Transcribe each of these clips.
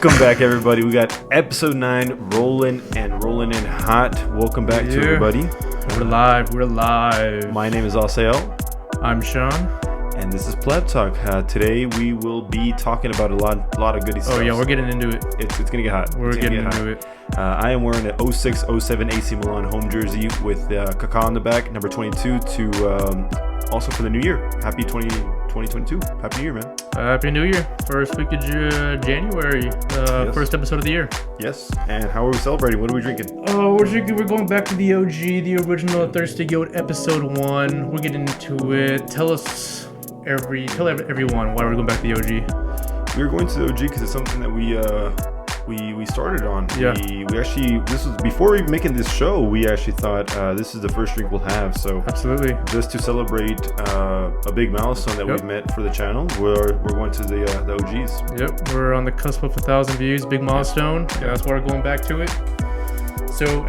Welcome back, everybody. We got episode 9 rolling in hot. Welcome back to everybody. We're live. My name is Asael. I'm Sean. And this is Pleb Talk. Today we will be talking about a lot of goodies. Oh yeah, we're getting into it. It's gonna get hot. We're getting into it. I am wearing an 06-07 AC Milan home jersey with Kaká on the back, number 22, to also for the new year. Happy 2022. Happy New Year, man. Happy New Year. First week of January. Yes. First episode of the year. Yes. And how are we celebrating? What are we drinking? Oh, we're going back to the OG, the original Thirsty Goat episode 1. We're getting into it. Tell everyone why we're going back to the OG. We were going to the OG because it's something that we started on. Yeah. We actually, this was before even making this show, we actually thought this is the first drink we'll have. So absolutely, just to celebrate a big milestone that we've met for the channel, we're going to the OGs. Yep, we're on the cusp of 1,000 views, big milestone. Yeah, that's why we're going back to it. So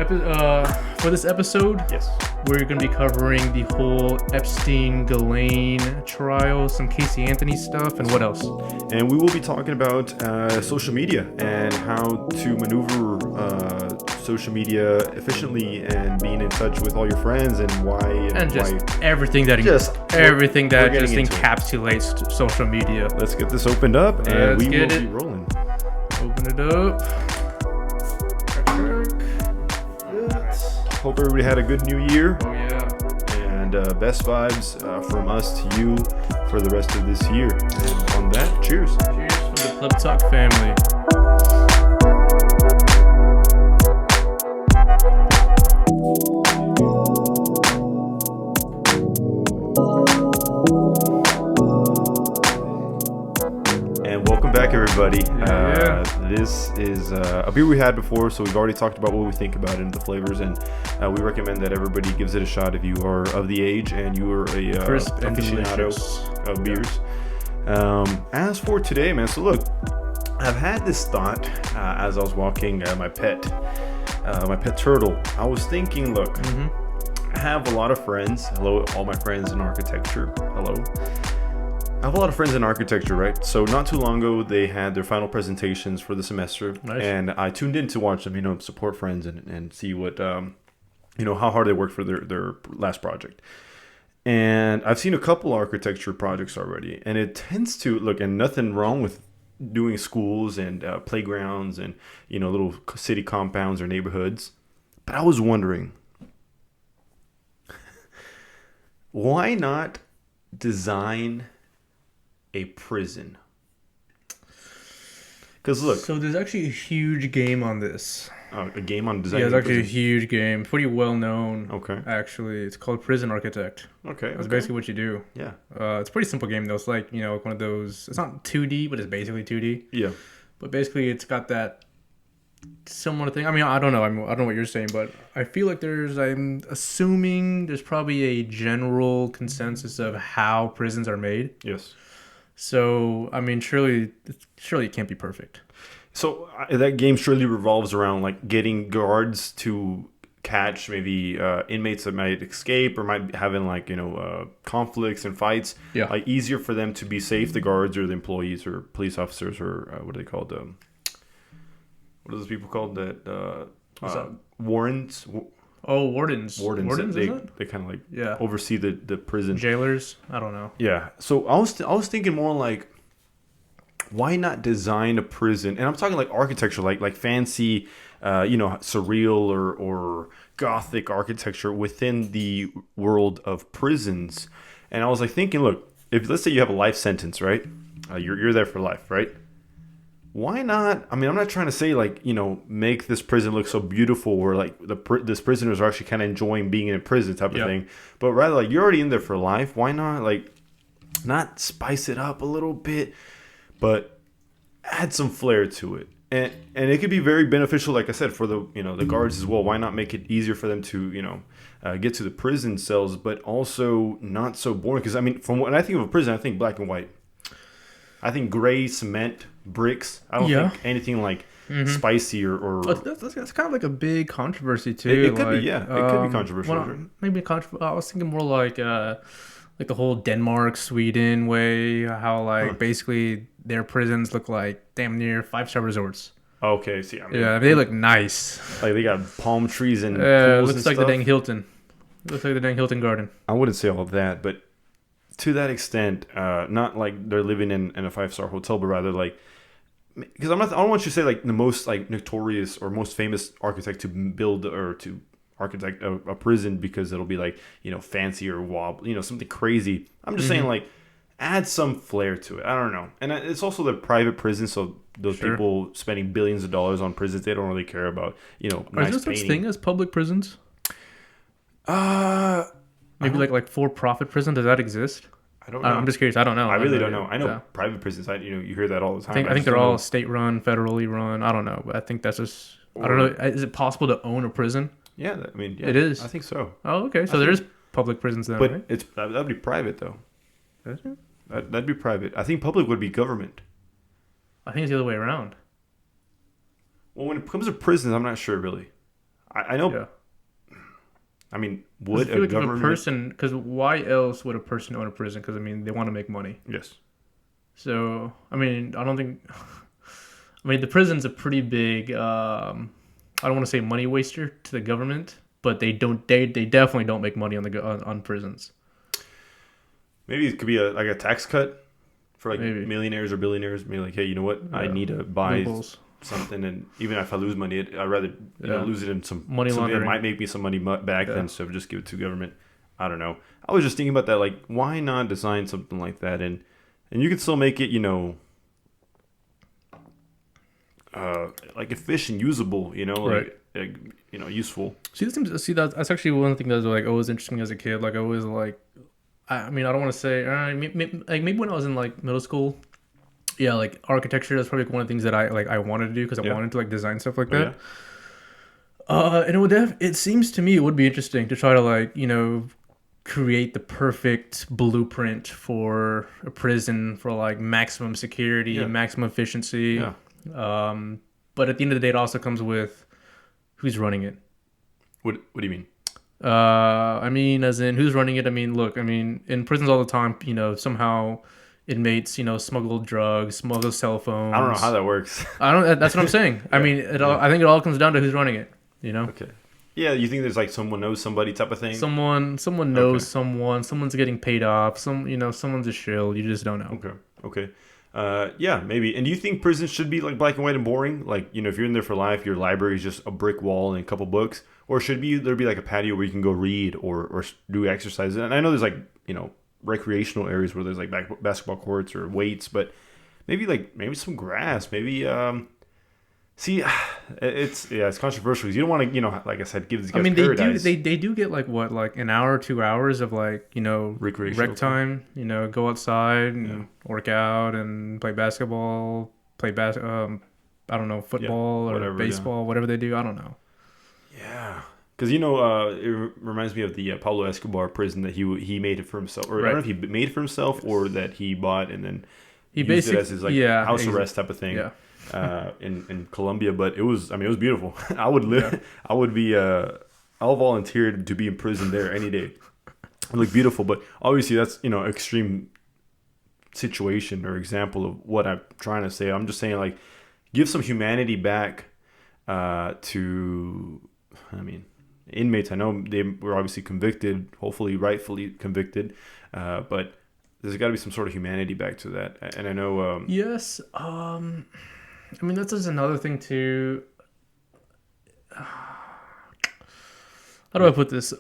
for this episode, yes, we're going to be covering the whole Epstein, Ghislaine trial, some Casey Anthony stuff, and what else? And we will be talking about social media and how to maneuver social media efficiently and being in touch with all your friends and why. And just everything that encapsulates social media. Let's get this opened up and we will be rolling. Open it up. Hope everybody had a good new year. Oh yeah. And best vibes from us to you for the rest of this year. And on that, cheers. Cheers from the Pleb Talk family. And welcome back, everybody. Yeah. This is a beer we had before, so we've already talked about what we think about it and the flavors, and we recommend that everybody gives it a shot if you are of the age and you are a aficionado of beers. As for today, man, so look, I've had this thought as I was walking my pet turtle. I was thinking, look, I have a lot of friends. Hello, all my friends in architecture. Hello. I have a lot of friends in architecture, right? So not too long ago, they had their final presentations for the semester. Nice. And I tuned in to watch them, support friends and see what, how hard they worked for their last project. And I've seen a couple architecture projects already. And it tends to, look, and nothing wrong with doing schools and playgrounds and, little city compounds or neighborhoods. But I was wondering, why not design a prison? Because look, so there's actually a huge game on this. A game on design. Yeah, it's actually a huge game, pretty well known. Okay. Actually, it's called Prison Architect. Okay. That's basically what you do. Yeah. It's a pretty simple game though. It's like one of those. It's not 2D, but it's basically 2D. Yeah. But basically, it's got that similar thing. I mean, I don't know. I don't know what you're saying, but I feel like I'm assuming there's probably a general consensus of how prisons are made. Yes. So, I mean, surely it can't be perfect. So that game surely revolves around like getting guards to catch maybe inmates that might escape or might be having conflicts and fights. Yeah. Like easier for them to be safe, the guards or the employees or police officers or what are they called? What are those people called that? Warrants. Oh, wardens. Wardens. They kind of oversee the prison. Jailers. I don't know. Yeah. So I was thinking more like, why not design a prison? And I'm talking like architecture, like fancy, surreal or gothic architecture within the world of prisons. And I was like thinking, look, if let's say you have a life sentence, right? You're there for life, right? Why not? I mean, I'm not trying to say make this prison look so beautiful where like this prisoners are actually kind of enjoying being in a prison type of thing, but rather like you're already in there for life. Why not not spice it up a little bit, but add some flair to it, and it could be very beneficial, like I said, for the the guards as well. Why not make it easier for them to get to the prison cells, but also not so boring? Because I mean, from when I think of a prison, I think black and white. I think gray cement bricks. I don't think anything like spicy or that's kind of like a big controversy too. It could be, yeah. It could be controversial. Well, maybe controversial. I was thinking more like the whole Denmark, Sweden way. How basically their prisons look like damn near 5-star resorts. Okay, see, I mean, Yeah, they look nice. like they got palm trees and It pools looks and like stuff. the dang Hilton. It looks like the dang Hilton Garden. I wouldn't say all of that, but to that extent, not like they're living in a 5-star hotel, but rather like, because I don't want you to say like the most like notorious or most famous architect to build or to architect a prison because it'll be like, fancy or something crazy. I'm just saying like add some flair to it. I don't know. And it's also the private prison, so those people spending billions of dollars on prisons, they don't really care about, Is nice there such painting. thing as public prisons? Uh, Maybe like for-profit prison. Does that exist? I don't know. I'm just curious. I don't know. I really don't know. I know Yeah. private prisons. You hear that all the time. I think they're all state-run, federally run. I don't know, but I think that's just. I don't know. Is it possible to own a prison? Yeah, I mean, yeah, It is. I think so. Oh, okay. So there's public prisons then, But right? that'd be private though. Is it? That'd be private. I think public would be government. I think it's the other way around. Well, when it comes to prisons, I'm not sure really. I know. Yeah. I mean, 'Cause would I feel a like if government? a person? Because why else would a person own a prison? Because I mean, they want to make money. Yes. So I mean, I don't think. I mean, the prison's a pretty big. I don't want to say money waster to the government, but they don't. They definitely don't make money on prisons. Maybe it could be like a tax cut for like Maybe. millionaires or billionaires. Maybe like, hey, you know what? I need to buy Loopholes. something, and even if I lose money, I'd rather lose it in some Money something that laundering. might make me some money back than instead of just give it to government. I don't know. I was just thinking about that. Like, why not design something like that, and you can still make it, like efficient, usable. Like, useful. See that's actually one thing that was like always interesting as a kid. Like I always like. I mean, I don't want to say maybe when I was in like middle school. Yeah, like architecture. That's probably one of the things that I wanted to do because I wanted to like design stuff like that. And it seems to me it would be interesting to try to like create the perfect blueprint for a prison for like maximum security, maximum efficiency. Yeah. But at the end of the day, it also comes with who's running it. What do you mean? I mean, as in who's running it? I mean, look, I mean, in prisons all the time, somehow inmates, smuggle drugs, smuggle cell phones. I don't know how that works. That's what I'm saying. I mean, I think it all comes down to who's running it. Okay. Yeah, you think there's like someone knows somebody type of thing? Someone knows someone. Someone's getting paid off. Someone's a shill. You just don't know. Okay. Yeah, maybe. And do you think prisons should be like black and white and boring? Like, if you're in there for life, your library is just a brick wall and a couple books, or should there be like a patio where you can go read or do exercise? And I know there's like recreational areas where there's like basketball courts or weights, but maybe some grass. Maybe see, it's controversial because you don't want to like I said, give these guys paradise. They do get like what, like an hour, 2 hours of like recreational rec time. Go outside and work out and play basketball, I don't know, football or whatever, baseball, whatever they do. I don't know. Yeah, because it reminds me of the Pablo Escobar prison that he made it for himself, or I don't know if he made it for himself or that he bought and then he used it as his like house arrest type of thing. Yeah. In Colombia, but it was beautiful. I would live. Yeah. I'll volunteer to be in prison there any day. It looked beautiful, but obviously that's extreme situation or example of what I'm trying to say. I'm just saying like give some humanity back to inmates. I know they were obviously convicted, hopefully rightfully convicted, but there's got to be some sort of humanity back to that. And I know yes. I mean, that's just another thing too. How do I put this?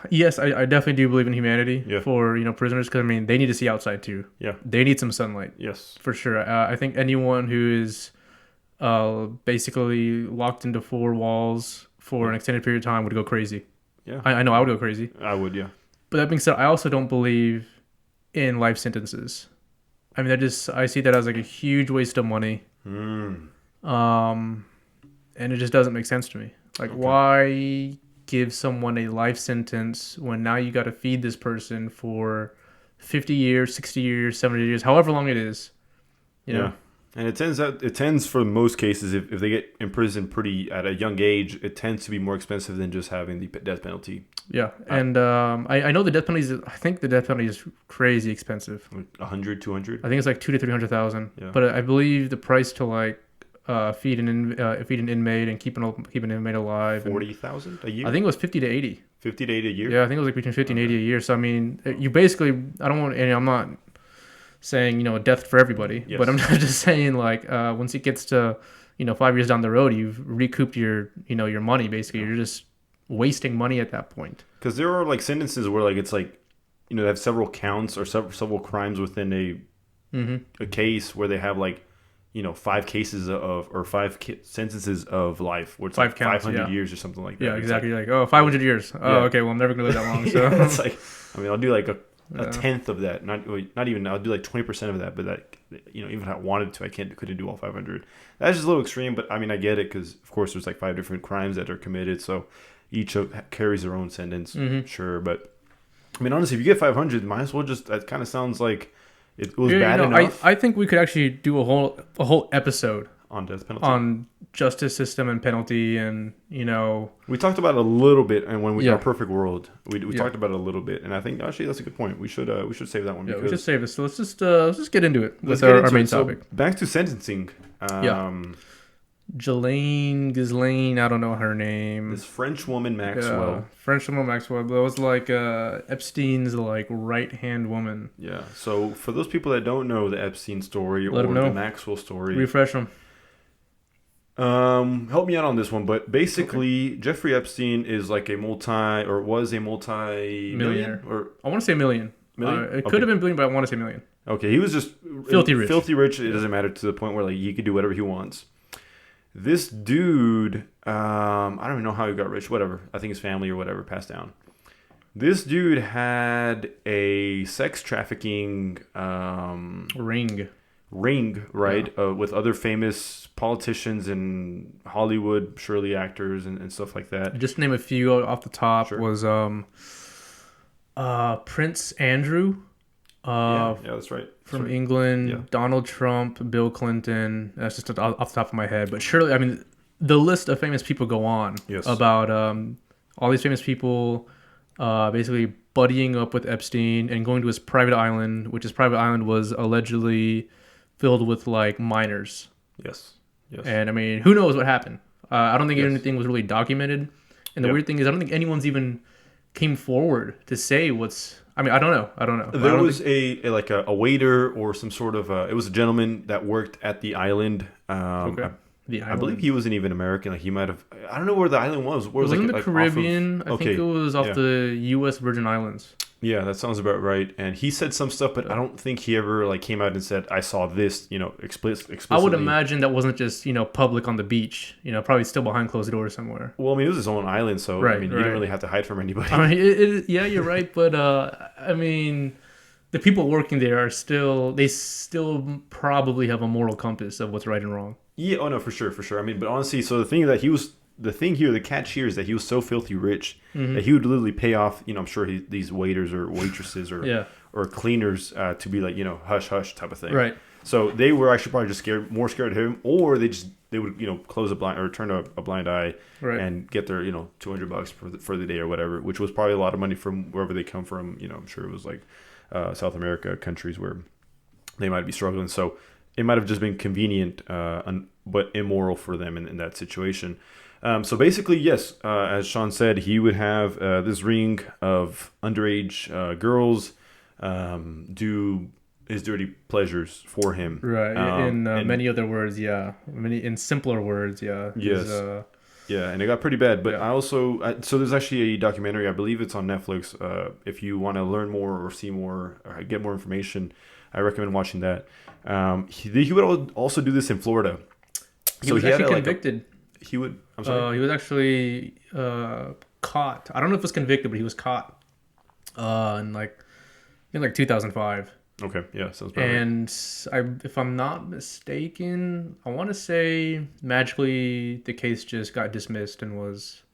Yes, I definitely do believe in humanity for prisoners because I mean they need to see outside too. Yeah, they need some sunlight. Yes, for sure. I think anyone who is basically locked into 4 walls for an extended period of time would go crazy. Yeah, I know I would go crazy. I would, yeah. But that being said, I also don't believe in life sentences. I mean, I see that as like a huge waste of money. And it just doesn't make sense to me. Like, why give someone a life sentence when now you got to feed this person for 50 years, 60 years, 70 years, however long it is, you know? And it tends for most cases, if they get imprisoned pretty at a young age, it tends to be more expensive than just having the death penalty. Yeah, and I know the death penalty is. I think the death penalty is crazy expensive. Like 100, 200? I think it's like 200 to 300,000. Yeah. But I believe the price to like feed an inmate and keep an inmate alive. 40,000 a year? I think it was 50 to 80. 50 to 80 a year? Yeah, I think it was like between 50 and 80 a year. So I mean, you basically. I don't want. And I'm not saying death for everybody, Yes. but I'm just saying like once it gets to 5 years down the road, you've recouped your your money. Basically, you're just wasting money at that point. Because there are like sentences where like it's like they have several counts or several crimes within a case where they have like 5 cases of or 5 sentences of life where it's like 500 years or something like that. Yeah, It's exactly. Like 500 years. Oh, okay. Well, I'm never gonna live that long. So it's like I'll do like a tenth of that. Not even. I'll do like 20% of that. But that even if I wanted to, I couldn't do all 500. That's just a little extreme. But I mean, I get it because of course there's like 5 different crimes that are committed. So each carries their own sentence. Sure, but I mean, honestly, if you get 500, might as well just. That kind of sounds like it was bad enough. I think we could actually do a whole episode on death penalty, on justice system and penalty, and we talked about it a little bit, and when we our perfect world, we talked about it a little bit, and I think actually that's a good point. We should save that one. Yeah, we should save this. So let's just get into it with our main topic. So back to sentencing. Ghislaine, I don't know her name. This French woman Maxwell. French woman Maxwell. But it was like Epstein's like right hand woman. Yeah. So for those people that don't know the Epstein story or the Maxwell story, refresh them. Help me out on this one, but basically Jeffrey Epstein is like was a multi-millionaire, or I want to say million. It could have been billion, but I want to say million. Okay, he was just filthy rich. Filthy rich. It doesn't matter to the point where like he could do whatever he wants. This dude, I don't even know how he got rich. Whatever. I think his family or whatever passed down. This dude had a sex trafficking ring, right? Yeah. With other famous politicians in Hollywood, surely actors and stuff like that. Just to name a few off the top. Sure. Was Prince Andrew. Yeah, that's right. From England, yeah. Donald Trump, Bill Clinton. That's just off the top of my head. But surely, I mean, the list of famous people go on. Yes. About all these famous people basically buddying up with Epstein and going to his private island, which his private island was allegedly filled with like minors. Yes. And I mean, who knows what happened? I don't think anything was really documented. And the weird thing is, I don't think anyone's even came forward to say what's. I mean, I don't know. There was a waiter or some sort of it was a gentleman that worked at the island. Okay. I believe he wasn't even American. Like he might have. I don't know where the island was. Where it was in the Caribbean. I think it was off the U.S. Virgin Islands. Yeah, that sounds about right. And he said some stuff, but I don't think he ever like came out and said, "I saw this." Explicitly. I would imagine that wasn't just public on the beach. Probably still behind closed doors somewhere. Well, I mean, it was his own island, so right, I mean, he didn't really have to hide from anybody. I mean, yeah, you're right, but I mean, the people working there still probably have a moral compass of what's right and wrong. Yeah. Oh no, for sure. I mean, but honestly, so the catch here is that he was so filthy rich that he would literally pay off, I'm sure these waiters or waitresses or cleaners to be like, hush hush type of thing. Right. So they were actually probably just more scared of him, or they would close a blind or turn a blind eye and get their $200 for the day or whatever, which was probably a lot of money from wherever they come from. I'm sure it was like South America countries where they might be struggling. So it might have just been convenient, but immoral for them in that situation. So basically, yes, as Sean said, he would have this ring of underage girls do his dirty pleasures for him. Right. In many other words, yeah. In simpler words, yeah. Yes. Yeah, and it got pretty bad. But I also... so there's actually a documentary, I believe it's on Netflix. If you want to learn more or see more or get more information, I recommend watching that. He would also do this in Florida. He was actually convicted. He would... I'm sorry? He was actually caught. I don't know if he was convicted, but he was caught in 2005. Okay, yeah, sounds about and right. If I'm not mistaken, I want to say magically the case just got dismissed and was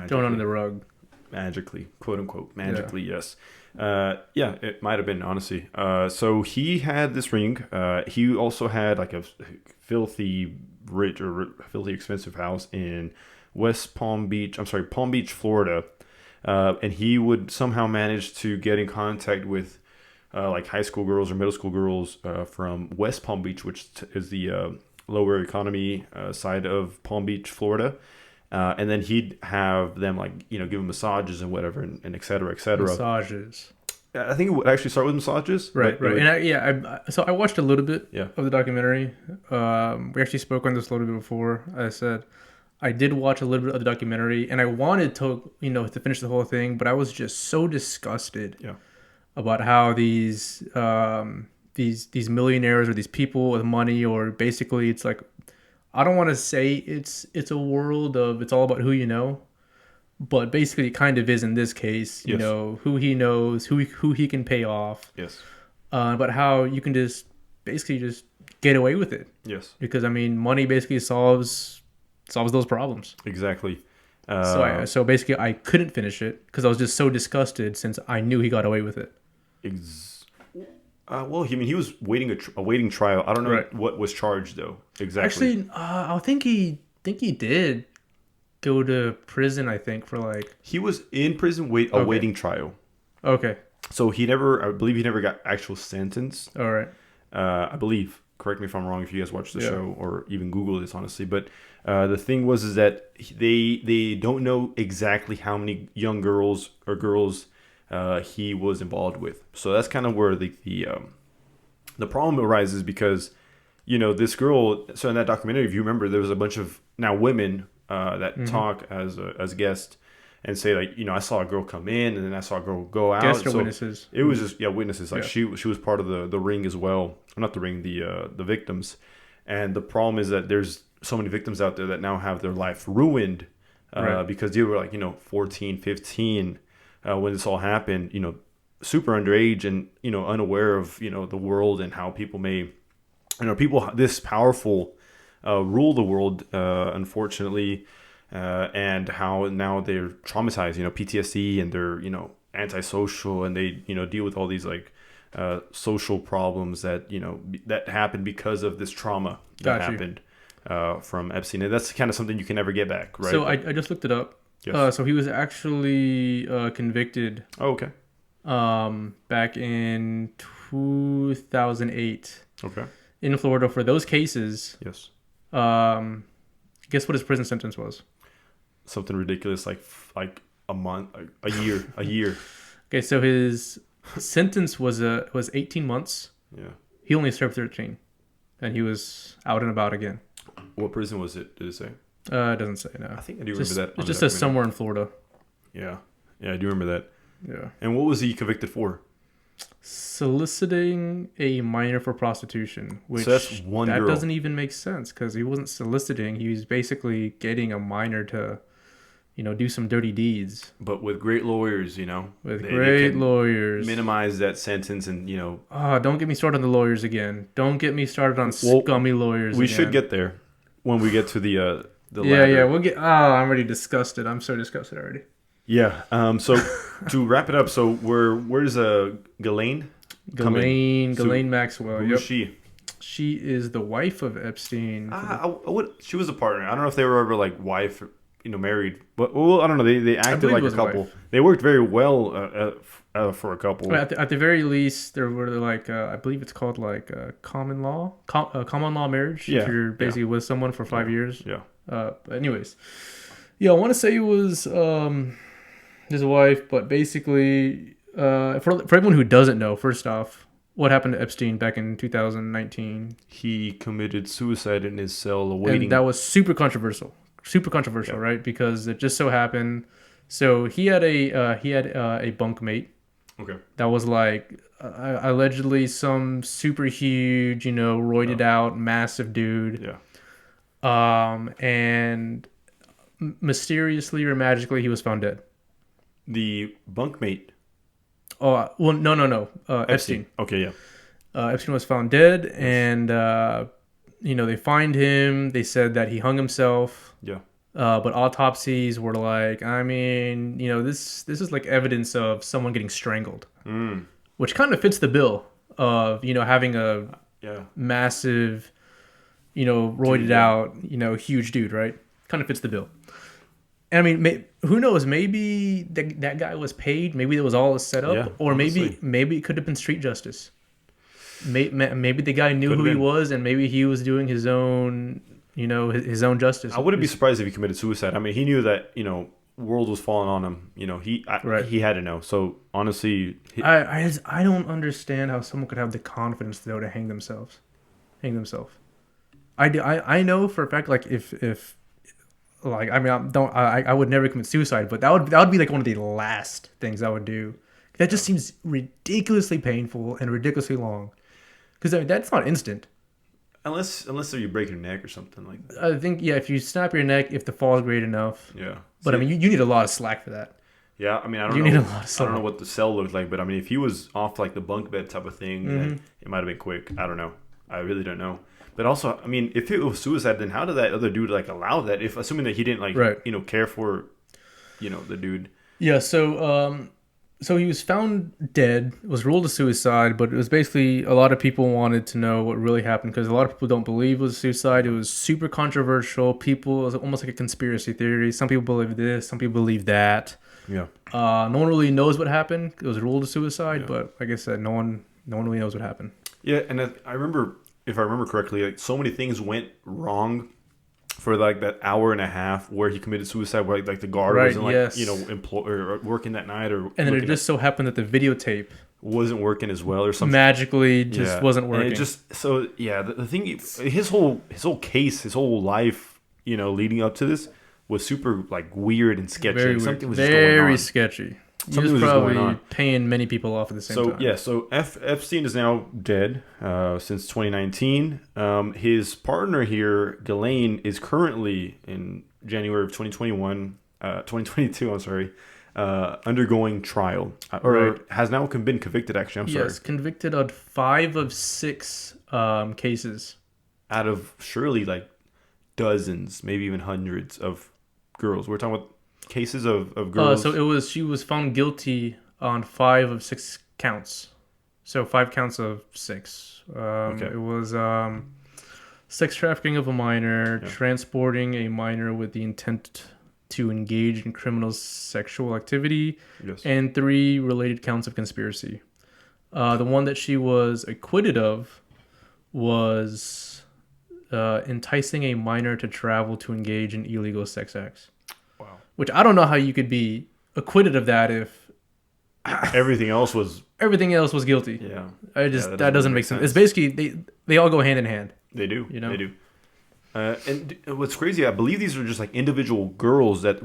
thrown under the rug. Magically, quote unquote, magically, yes. Yeah, it might have been, honestly. So he had this ring. He also had like a filthy rich or filthy expensive house in Palm Beach, Florida. And he would somehow manage to get in contact with like high school girls or middle school girls from West Palm Beach, which is the lower economy side of Palm Beach, Florida. And then he'd have them like, give them massages and whatever and et cetera, et cetera. Massages. I think it would actually start with massages. Right. Would, And so I watched a little bit Yeah. of the documentary. We actually spoke on this a little bit before. I said I did watch a little bit of the documentary, and I wanted to, to finish the whole thing, but I was just so disgusted Yeah. about how these millionaires or these people with money, or basically it's like, I don't want to say it's a world of it's all about who you know, but basically it kind of is in this case. Yes. Who he knows, who he can pay off. Yes. But how you can just basically just get away with it. Yes. Because money basically solves those problems. Exactly. So basically I couldn't finish it because I was just so disgusted since I knew he got away with it. Well, he was awaiting trial. I don't know Right. what was charged though. Exactly. Actually, I think he did go to prison. I think for like. He was in prison awaiting trial. Okay. So I believe he never got actual sentence. All right. I believe. Correct me if I'm wrong. If you guys watch the Yeah. show or even Google this, honestly, but the thing is that they don't know exactly how many young girls he was involved with. So that's kind of where the problem arises because this girl. So in that documentary, if you remember, there was a bunch of now women that talk as guests and say like, I saw a girl come in and then I saw a girl go out. Guests or so witnesses. It was just witnesses. Like Yeah. she was part of the ring as well. Not the ring, the victims. And the problem is that there's so many victims out there that now have their life ruined Right. because they were like 14, 15 when this all happened. Super underage and unaware of the world and how people may people this powerful rule the world unfortunately. And how now they're traumatized, PTSD, and they're, antisocial, and they, deal with all these like social problems that, that happened because of this trauma that happened from Epstein. And that's kind of something you can never get back, right? So I just looked it up. Yes. So he was actually convicted. Oh, okay. Back in 2008. Okay. In Florida for those cases. Yes. Guess what his prison sentence was? Something ridiculous, like a month, a year. Okay, so his sentence was 18 months. Yeah. He only served 13, and he was out and about again. What prison was it? Did it say? It doesn't say, no. I think I do remember that. It just says somewhere in Florida. Yeah, I do remember that. Yeah. And what was he convicted for? Soliciting a minor for prostitution, which so that's one that girl. doesn't even make sense because he wasn't soliciting; he was basically getting a minor to, do some dirty deeds. But with great lawyers, With they great can lawyers, minimize that sentence, and don't get me started on the lawyers again. Don't get me started on scummy lawyers. We again. should get there when we get to the Yeah, ladder. we'll get. I'm already disgusted. I'm so disgusted already. Yeah. So to wrap it up, so where's Ghislaine? Ghislaine Maxwell. Who's Yep. she? She is the wife of Epstein. She was a partner. I don't know if they were ever like wife, married. But well, I don't know. They acted like a couple. Wife. They worked very well for a couple. At the very least, there were like I believe it's called like common law marriage. Yeah, If you're basically with someone for 5 years. Yeah. But anyways, yeah, I want to say it was his wife, but basically, for everyone who doesn't know, first off, what happened to Epstein back in 2019? He committed suicide in his cell, awaiting. And that was super controversial, Yeah. right? Because it just so happened. So he had a bunkmate. Okay. That was like allegedly some super huge, roided out, massive dude. Yeah. And mysteriously or magically, he was found dead. The bunkmate. Oh, well, no. Epstein. Okay, yeah. Epstein was found dead, and they find him. They said that he hung himself. Yeah. But autopsies were like, I mean, this is like evidence of someone getting strangled, which kind of fits the bill of having a Yeah. massive, roided Dude, yeah. out, huge dude, right? Kind of fits the bill. And I mean, who knows? Maybe that guy was paid. Maybe it was all a setup, Yeah, or honestly. maybe it could have been street justice. Maybe the guy knew Could who have he been. was, and maybe he was doing his own, his own justice. I wouldn't be surprised if he committed suicide. I mean, he knew that world was falling on him. Right. He had to know. So honestly, I don't understand how someone could have the confidence though to hang themselves. I know for a fact, like if like I mean I would never commit suicide, but that would be like one of the last things I would do. That just seems ridiculously painful and ridiculously long. Because I mean, that's not instant. unless you break your neck or something like that. I think if you snap your neck, if the fall is great enough. Yeah. But I mean, you need a lot of slack for that. Yeah, I mean, I don't You know. need a lot of I don't slack. know what the cell looked like, but I mean, if he was off like the bunk bed type of thing, then it might have been quick. I don't know. I really don't know. But also, I mean, if it was suicide, then how did that other dude like allow that? If assuming that he didn't like Right. care for the dude. Yeah. So he was found dead. Was ruled a suicide, but it was basically a lot of people wanted to know what really happened because a lot of people don't believe it was suicide. It was super controversial. It was almost like a conspiracy theory. Some people believe this. Some people believe that. Yeah. No one really knows what happened. It was ruled a suicide, but like I said, no one really knows what happened. Yeah, and I remember, if I remember correctly, like so many things went wrong for like that hour and a half where he committed suicide, where like the guard Right, wasn't like yes. or working that night, or And then it looking just so happened that the videotape wasn't working as well, or something. magically just wasn't And working. it just the thing, his whole case, his whole life, leading up to this was super like weird and sketchy. Very Like, weird. something was just going Very on. sketchy. Something He was was just going probably on. paying many people off at the same So time. so Epstein is now dead since 2019. His partner here, Ghislaine, is currently in January of 2022. I'm sorry, undergoing trial, or Right. has now been convicted. Actually, I'm sorry, Yes, convicted on 5 of 6 cases. out of surely like dozens, maybe even hundreds of girls. We're talking about cases of girls. She was found guilty on 5 of 6 counts. So 5 counts of 6. Okay. It was sex trafficking of a minor, transporting a minor with the intent to engage in criminal sexual activity, Yes. and 3 related counts of conspiracy. The one that she was acquitted of was enticing a minor to travel to engage in illegal sex acts. Wow. Which I don't know how you could be acquitted of that if Everything else was everything else was guilty. yeah. That doesn't make sense. It's basically they all go hand in hand. They do. You know? They do. And what's crazy, I believe these are just like individual girls that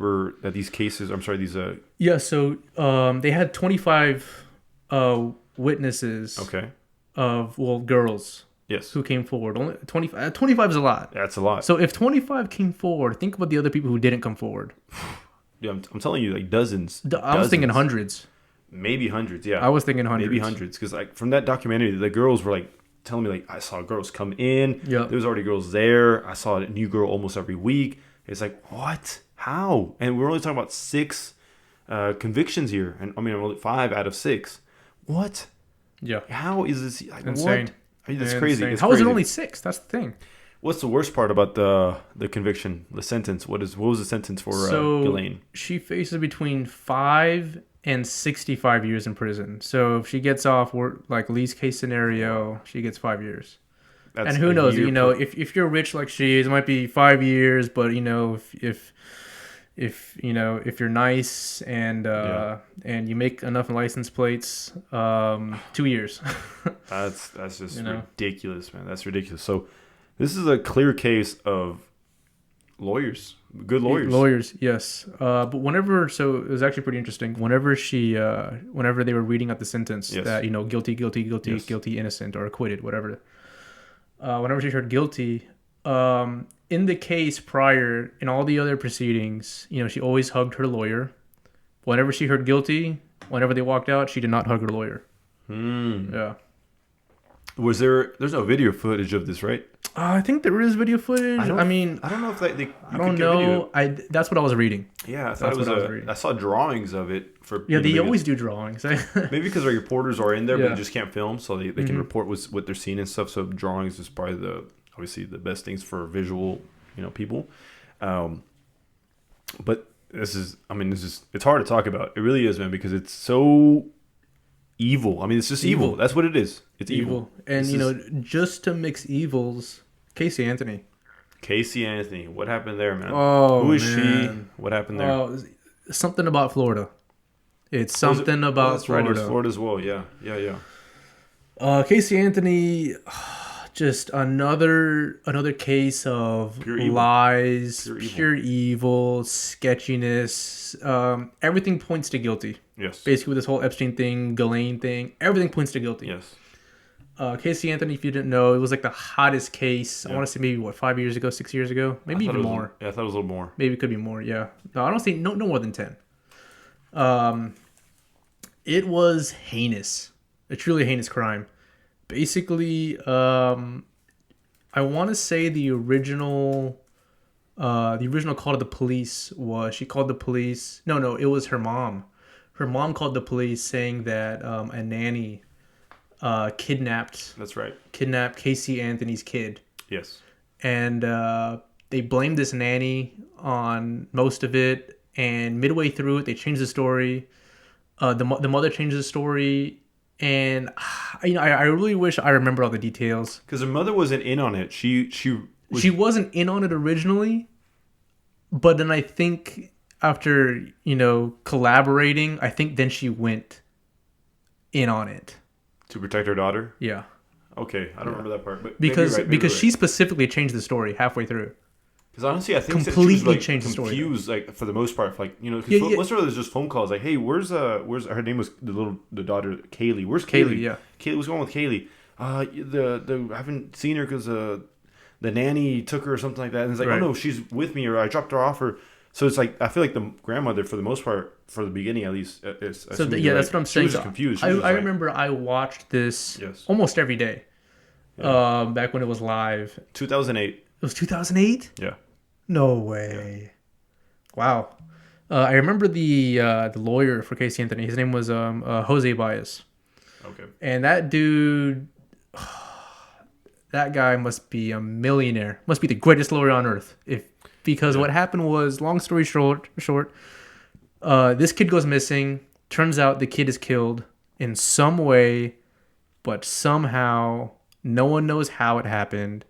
these cases. I'm sorry, these. Yeah. So they had 25 witnesses Okay. of girls Yes. who came forward. Only 25. 25 is a lot. That's a lot. So if 25 came forward, think about the other people who didn't come forward. Yeah, I'm telling you, like dozens. I was thinking Dozens. hundreds. Maybe hundreds. Yeah. I was thinking hundreds. Maybe hundreds, because like from that documentary, the girls were like telling me like I saw girls come in. Yeah. There was already girls there. I saw a new girl almost every week. It's like what? How? And we're only talking about 6 convictions here, and I mean only 5 out of 6. What? Yeah. How is this? Like, Insane. What? I mean, that's crazy. Insane. It's How is it crazy. only 6? That's the thing. What's the worst part about the conviction, the sentence? What was the sentence for Ghislaine? She faces between 5 and 65 years in prison. So if she gets off, like least case scenario, she gets 5 years. That's And who a knows? year If you're rich like she is, it might be 5 years. But if you're nice and and you make enough license plates, 2 years. That's just You know? ridiculous, man. That's ridiculous. So this is a clear case of lawyers, good lawyers. Lawyers, yes. But so it was actually pretty interesting. Whenever they were reading out the sentence Yes. that guilty, guilty, guilty, Yes. guilty, innocent, or acquitted, whatever. Whenever she heard guilty, in the case prior, in all the other proceedings, she always hugged her lawyer. Whenever she heard guilty, whenever they walked out, she did not hug her lawyer. Yeah. There's no video footage of this, right? I think there is video footage. I mean, I don't know if they I don't know. That's what I was reading. Yeah, I thought I saw drawings of it for. Yeah, they always do drawings. Maybe because our reporters are in there, but Yeah. they just can't film, so they can report what they're seeing and stuff. So drawings is probably obviously the best things for visual, people. But it's hard to talk about. It really is, man, because it's so evil. I mean, it's just evil. That's what it is. It's evil. And just to mix evils, Casey Anthony. Casey Anthony. What happened there, man? Oh, who is man. she? What happened there? Something about Florida. It's something about that's Florida. Right. It's Florida as well. Yeah. Casey Anthony, just another case of lies, pure evil, sketchiness. Everything points to guilty. Yes. Basically, with this whole Epstein thing, Ghislaine thing, everything points to guilty. Yes. Casey Anthony, if you didn't know, it was like the hottest case. Yeah. I want to say maybe 5 years ago, 6 years ago, maybe even more. I thought it was a little more. Maybe it could be more. Yeah. No, I don't think no more than 10. It was heinous, a truly heinous crime. Basically, I want to say the original call to the police was she called the police. No, it was her mom. Her mom called the police saying that a nanny kidnapped. That's right. Kidnapped Casey Anthony's kid. Yes. And they blamed this nanny on most of it. And midway through it, they changed the story. The mother changed the story. And I really wish I remember all the details. Because her mother wasn't in on it. She wasn't in on it originally. But then I think after collaborating, I think then she went in on it. To protect her daughter? Yeah. Okay, I don't remember that part, but because she specifically changed the story halfway through. Because honestly, I think completely she was, changed the story. Confused, for the most part, because most of it was just phone calls, like, "Hey, where's her name was the daughter Kaylee? Where's Kaylee? Yeah, Kaylee, what's going on with Kaylee? I haven't seen her because the nanny took her or something like that." And it's like, "Oh no, she's with me, or I dropped her off." Or so it's like I feel like the grandmother, for the most part, for the beginning at least, that's what I'm saying. She was confused. I remember I watched this almost every day. Yeah. Back when it was live. 2008. It was 2008? Yeah. No way. Yeah. Wow. I remember the lawyer for Casey Anthony. His name was Jose Baez. Okay. And that dude, that guy must be a millionaire. Must be the greatest lawyer on earth. Because what happened was, long story short, this kid goes missing. Turns out the kid is killed in some way, but somehow no one knows how it happened.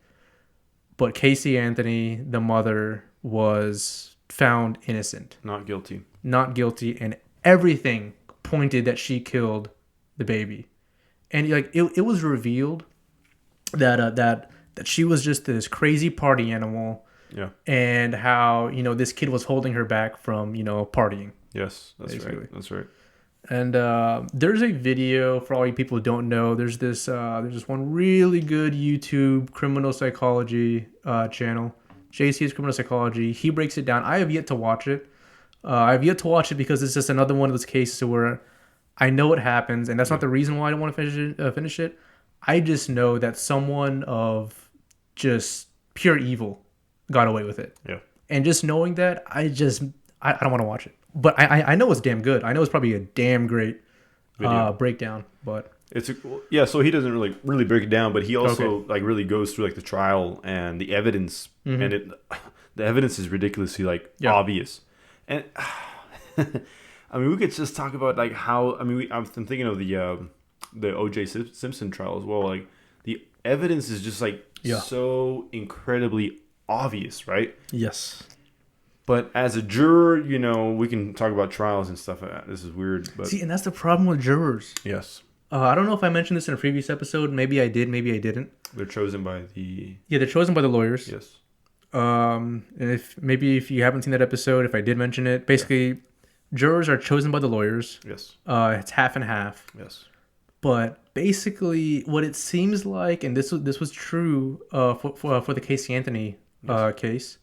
But Casey Anthony, the mother, was found innocent. Not guilty. And everything pointed that she killed the baby. And it was revealed that she was just this crazy party animal. Yeah. And how, this kid was holding her back from, partying. Yes, that's basically right. That's right. And there's a video for all you people who don't know. There's this one really good YouTube criminal psychology channel, JC's Criminal Psychology. He breaks it down. I have yet to watch it. Because it's just another one of those cases where I know what happens, and that's not the reason why I don't want to finish it. I just know that someone of just pure evil got away with it. Yeah. And just knowing that, I don't want to watch it. But I know it's damn good. I know it's probably a damn great breakdown. But so he doesn't really break it down, but he also really goes through the trial and the evidence, and the evidence is ridiculously obvious. And I mean, we could just talk about how I'm thinking of the O.J. Simpson trial as well. The evidence is just so incredibly obvious, right? Yes. But as a juror, we can talk about trials and stuff. This is weird. But see, and that's the problem with jurors. Yes. I don't know if I mentioned this in a previous episode. Maybe I did. Maybe I didn't. They're chosen by the... Yeah, they're chosen by the lawyers. Yes. And if you haven't seen that episode, if I did mention it, basically, jurors are chosen by the lawyers. Yes. It's half and half. Yes. But basically, what it seems like, and this was true for the Casey Anthony case,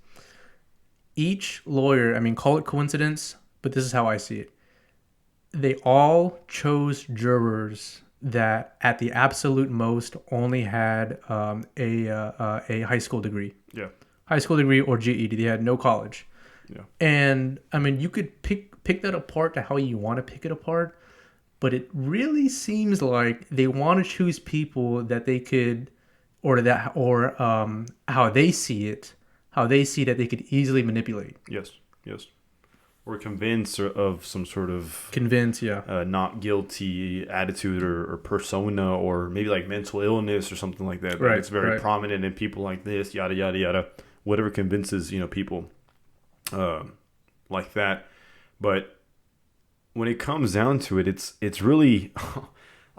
each lawyer, call it coincidence, but this is how I see it. They all chose jurors that at the absolute most only had a high school degree. Yeah. High school degree or GED. They had no college. Yeah. And I mean, you could pick that apart to how you want to pick it apart, but it really seems like they want to choose people that they could, how they see it, how they see that they could easily manipulate. Yes. Yes. Or convince of some sort of Yeah. not guilty attitude or persona, or maybe like mental illness or something like that. Right, It's very right. prominent in people like this, yada, yada, yada. Whatever convinces, people like that. But when it comes down to it, it's really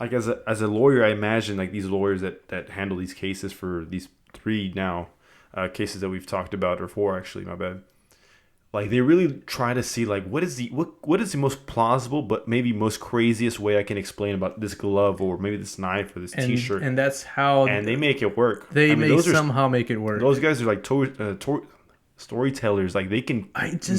like as a lawyer, I imagine like these lawyers that handle these cases for these 3 now cases that we've talked about, or 4 actually, my bad. Like they really try to see like what is the most plausible but maybe most craziest way I can explain about this glove or maybe this knife or this T-shirt, And that's how and they make it work. they may those somehow make it work. Those guys are like storytellers. Like they can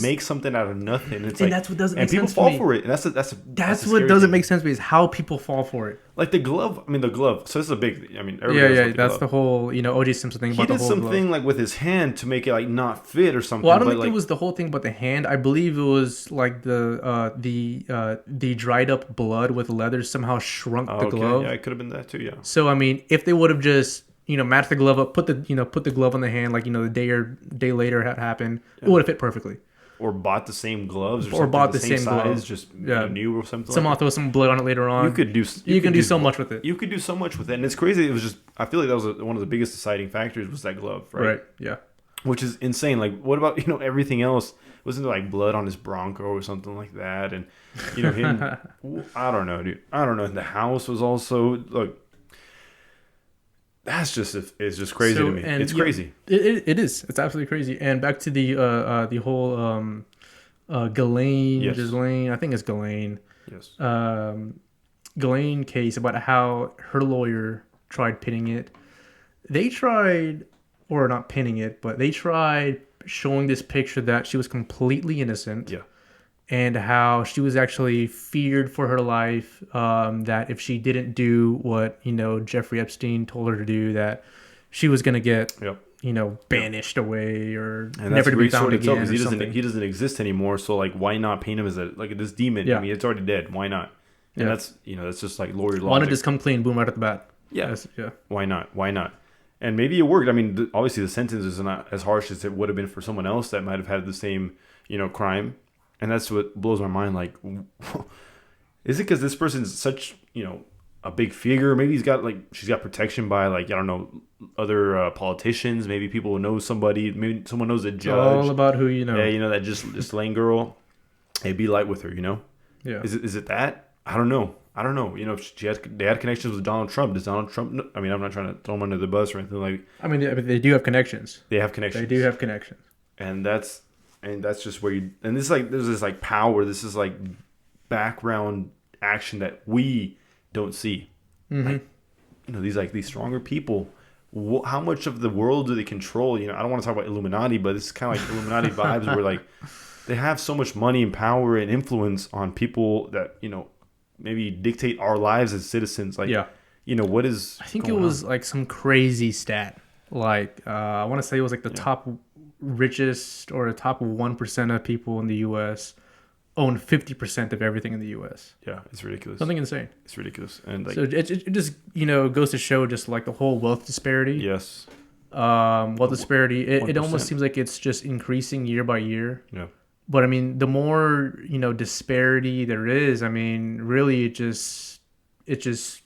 make something out of nothing. It's and like, that's what doesn't and make people sense fall to me. for it. And that's the That's what scary doesn't thing. make sense to me is how people fall for it. Like the glove. I mean, the glove. So this is a big. I mean, everybody Yeah, knows yeah. about That's glove. the whole O.J. Simpson thing He about the did whole glove. something like with his hand to make it like not fit or something. Well, I don't but think like, it was the whole thing about the hand. I believe it was like the dried up blood with leather somehow shrunk the glove. Yeah, it could have been that too. Yeah. So I mean, if they would have just matched the glove up, put the glove on the hand, like the day later had happened, it would have fit perfectly. Or bought the same gloves, or Or bought the same same size, gloves. just Yeah. new or something. Somehow like throw some blood on it later on. You could do so much with it. You could do so much with it, and it's crazy. It was just I feel like that was one of the biggest deciding factors was that glove, right? Right. Yeah. Which is insane. Like, what about everything else? Wasn't there like blood on his Bronco or something like that? And him, I don't know, dude. I don't know. And the house was also look. That's just it's just crazy to me. It's crazy. It is. It's absolutely crazy. And back to the whole Ghislaine, Yes. Ghislaine, I think it's Ghislaine. Yes. Ghislaine case about how her lawyer tried pinning it. They tried, or not pinning it, but they tried showing this picture that she was completely innocent. Yeah. And how she was actually feared for her life. That if she didn't do what Jeffrey Epstein told her to do, that she was gonna get Yep. banished away or And never that's to be great found story to tell again. because he doesn't exist anymore. So like, why not paint him as this demon? Yeah. I mean, it's already dead. Why not? And Yeah. that's just like lawyer logic. Why not just come clean, boom, right at the bat? Yeah. Yeah. Why not? Why not? And maybe it worked. I mean, obviously the sentence is not as harsh as it would have been for someone else that might have had the same, crime. And that's what blows my mind. Like, is it because this person's such, a big figure? Maybe she's got protection by I don't know, other politicians. Maybe people know somebody. Maybe someone knows a judge. All about who you know. Yeah, that just Lane girl. Hey, be light with her, Yeah. Is it that? I don't know. If they had connections with Donald Trump. Does Donald Trump? I mean, I'm not trying to throw him under the bus or anything like. I mean, they do have connections. They have connections. They do have connections. And that's just where there's this power. This is like background action that we don't see. Mm-hmm. These stronger people. How much of the world do they control? I don't want to talk about Illuminati, but this is kind of like Illuminati vibes where they have so much money and power and influence on people that maybe dictate our lives as citizens. What is? I think it was like some crazy stat. I want to say it was like the top richest or the top 1% of people in the U.S. own 50% of everything in the U.S. Yeah, it's ridiculous. Something insane. It's ridiculous, and so it just goes to show just like the whole wealth disparity. Yes. Wealth disparity. It 1%. almost seems like it's just increasing year by year. Yeah. But I mean, the more disparity there is, I mean, really, it's just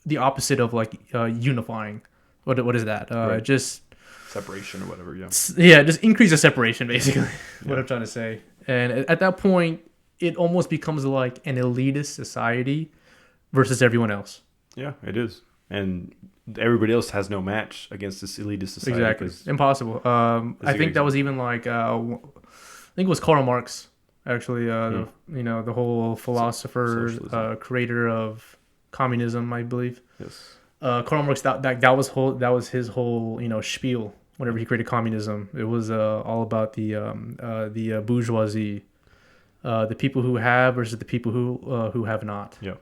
the opposite of unifying. What is that? Right. Just separation or whatever. Yeah. Yeah, just increase the separation, basically. What I'm trying to say. And at that point, it almost becomes like an elitist society versus everyone else. Yeah, it is, and everybody else has no match against this elitist society. Exactly, impossible. I think that was even I think it was Karl Marx, actually. The whole philosopher, creator of communism, I believe. Yes. Karl Marx. That was his whole spiel. Whenever he created communism, it was all about the bourgeoisie, the people who have versus the people who have not. Yeah.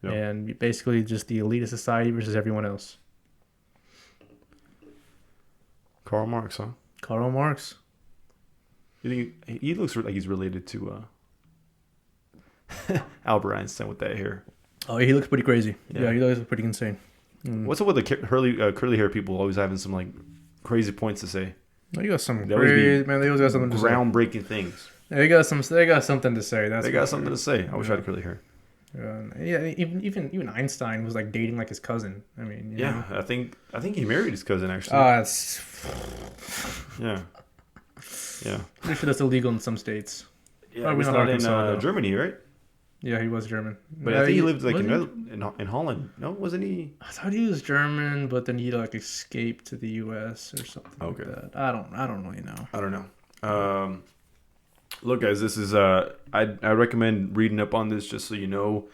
Yeah. And basically just the elite of society versus everyone else. Karl Marx, huh? Karl Marx. You think he looks like he's related to Albert Einstein with that hair? Oh, he looks pretty crazy. Yeah. Yeah, he looks pretty insane. What's up with the curly hair people always having some like crazy points to say? They got some They always crazy, be man. They always got something to say. Groundbreaking things. They got something to say. That's They for got sure. something to say. I wish I had curly hair. Yeah, even Einstein was like dating like his cousin. I mean, you know? I think he married his cousin actually. It's Yeah. pretty sure that's illegal in some states. Yeah, Probably it was not not in Arkansas, though. Germany, right? Yeah, he was German. But I think he lived like wasn't he? in Holland. No, wasn't he? I thought he was German, but then he like escaped to the U.S. or something Okay. like that. I don't really know. I don't know. Look, guys, this is I recommend reading up on this just so you know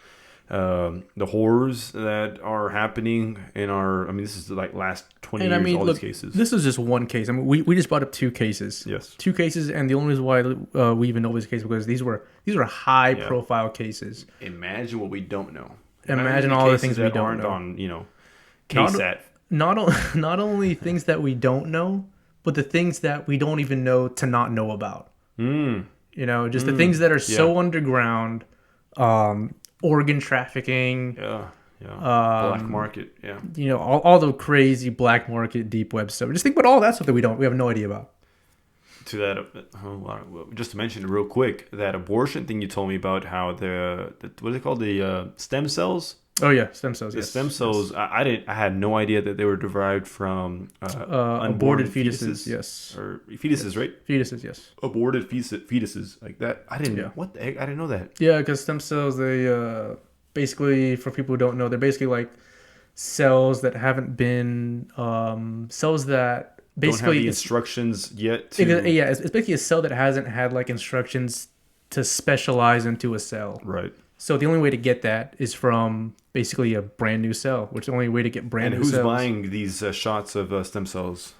the horrors that are happening in our. I mean, this is like last 20 And years. I mean, all look, these cases. this is just one case. I mean, we just brought up two cases. Yes. Two cases, and the only reason why we even know this case because these were high profile cases. Imagine what we don't know. Imagine all the things we that don't aren't know. on Not- KSAT. Not only things that we don't know, but the things that we don't even know to not know about. Mm. You know, just the things that are so underground, organ trafficking. Yeah. Black market. Yeah. You know, all the crazy black market deep web stuff. Just think about all that stuff that we have no idea about. To that, just to mention real quick, that abortion thing you told me about, how the what is it called, the stem cells? Oh yeah, stem cells. The Yes. stem cells. I had no idea that they were derived from Aborted fetuses. Yes. Or fetuses, right? Fetuses. Yes. Aborted fetuses like that. I didn't. Yeah. What the heck? I didn't know that. Yeah, because stem cells, they basically, for people who don't know, they're basically like cells that haven't been cells that Don't have basically the instructions yet. To... yeah, it's basically a cell that hasn't had like instructions to specialize into a cell. Right. So the only way to get that is from basically a brand new cell, which is the only way to get brand And new who's cells. buying these shots of stem cells?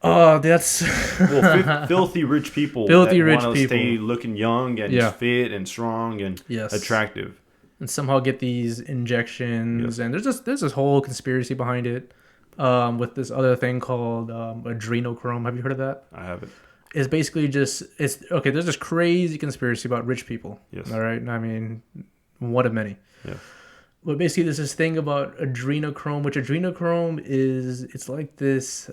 Oh, that's Well, filthy rich people. Filthy that rich wanna people. Stay looking young and Yeah. fit and strong and Yes. attractive. and somehow get these injections. And there's this whole conspiracy behind it with this other thing called Adrenochrome. Have you heard of that? I have it. It's basically there's this crazy conspiracy about rich people. Yes. All right. I mean, one of many. Yeah. But basically, there's this thing about adrenochrome, which adrenochrome it's like this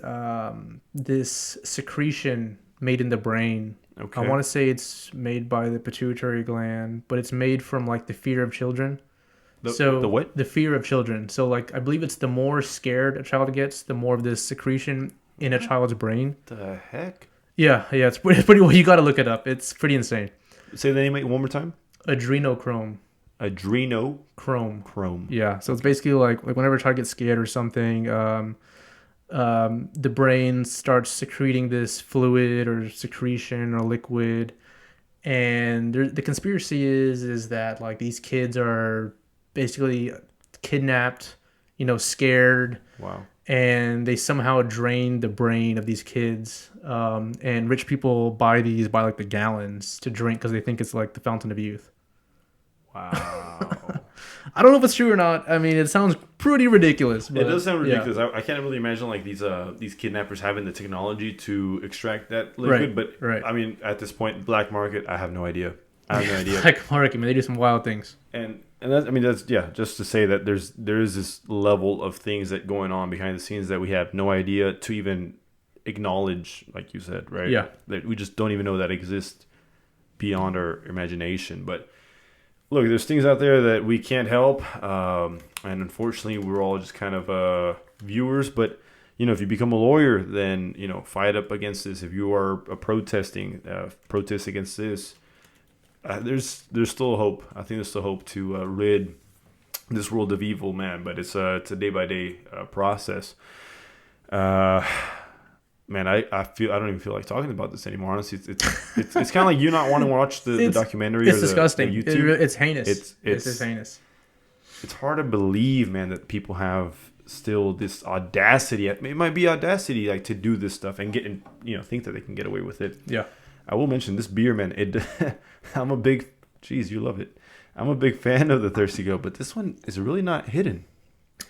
this secretion made in the brain. Okay. I want to say it's made by the pituitary gland, but it's made from like the fear of children. The what? The fear of children. So like I believe it's the more scared a child gets, the more of this secretion in a child's brain. The heck? Yeah, it's pretty well. You got to look it up. It's pretty insane. Say the name one more time. Adrenochrome. Adrenochrome. Yeah, so it's basically like whenever a child gets scared or something, the brain starts secreting this fluid or secretion or liquid, and the conspiracy is that like these kids are basically kidnapped, scared. Wow. And they somehow drain the brain of these kids, and rich people buy like the gallons to drink because they think it's like the fountain of youth. Wow. I don't know if it's true or not. I mean, it sounds pretty ridiculous. But, It does sound yeah. ridiculous. I can't really imagine like these kidnappers having the technology to extract that liquid. Right, But right. I mean, at this point, black market, I have no idea. Black market, man, they do some wild things. And that's just to say that there is this level of things that going on behind the scenes that we have no idea to even acknowledge, like you said, right? Yeah. That we just don't even know that exist beyond our imagination. But look, there's things out there that we can't help, and unfortunately, we're all just kind of viewers. But if you become a lawyer, then fight up against this. If you are protest against this, there's still hope. I think there's still hope to rid this world of evil, man. But it's a day by day process. Man, I don't even feel like talking about this anymore. Honestly, it's kind of like you not want to watch the documentary. It's or disgusting. The YouTube. It's heinous. It's heinous. It's hard to believe, man, that people have still this audacity. It might be audacity, like to do this stuff and think that they can get away with it. Yeah. I will mention this beer, man. I'm a big. Geez, you love it. I'm a big fan of the Thirsty Go, but this one is really not hidden.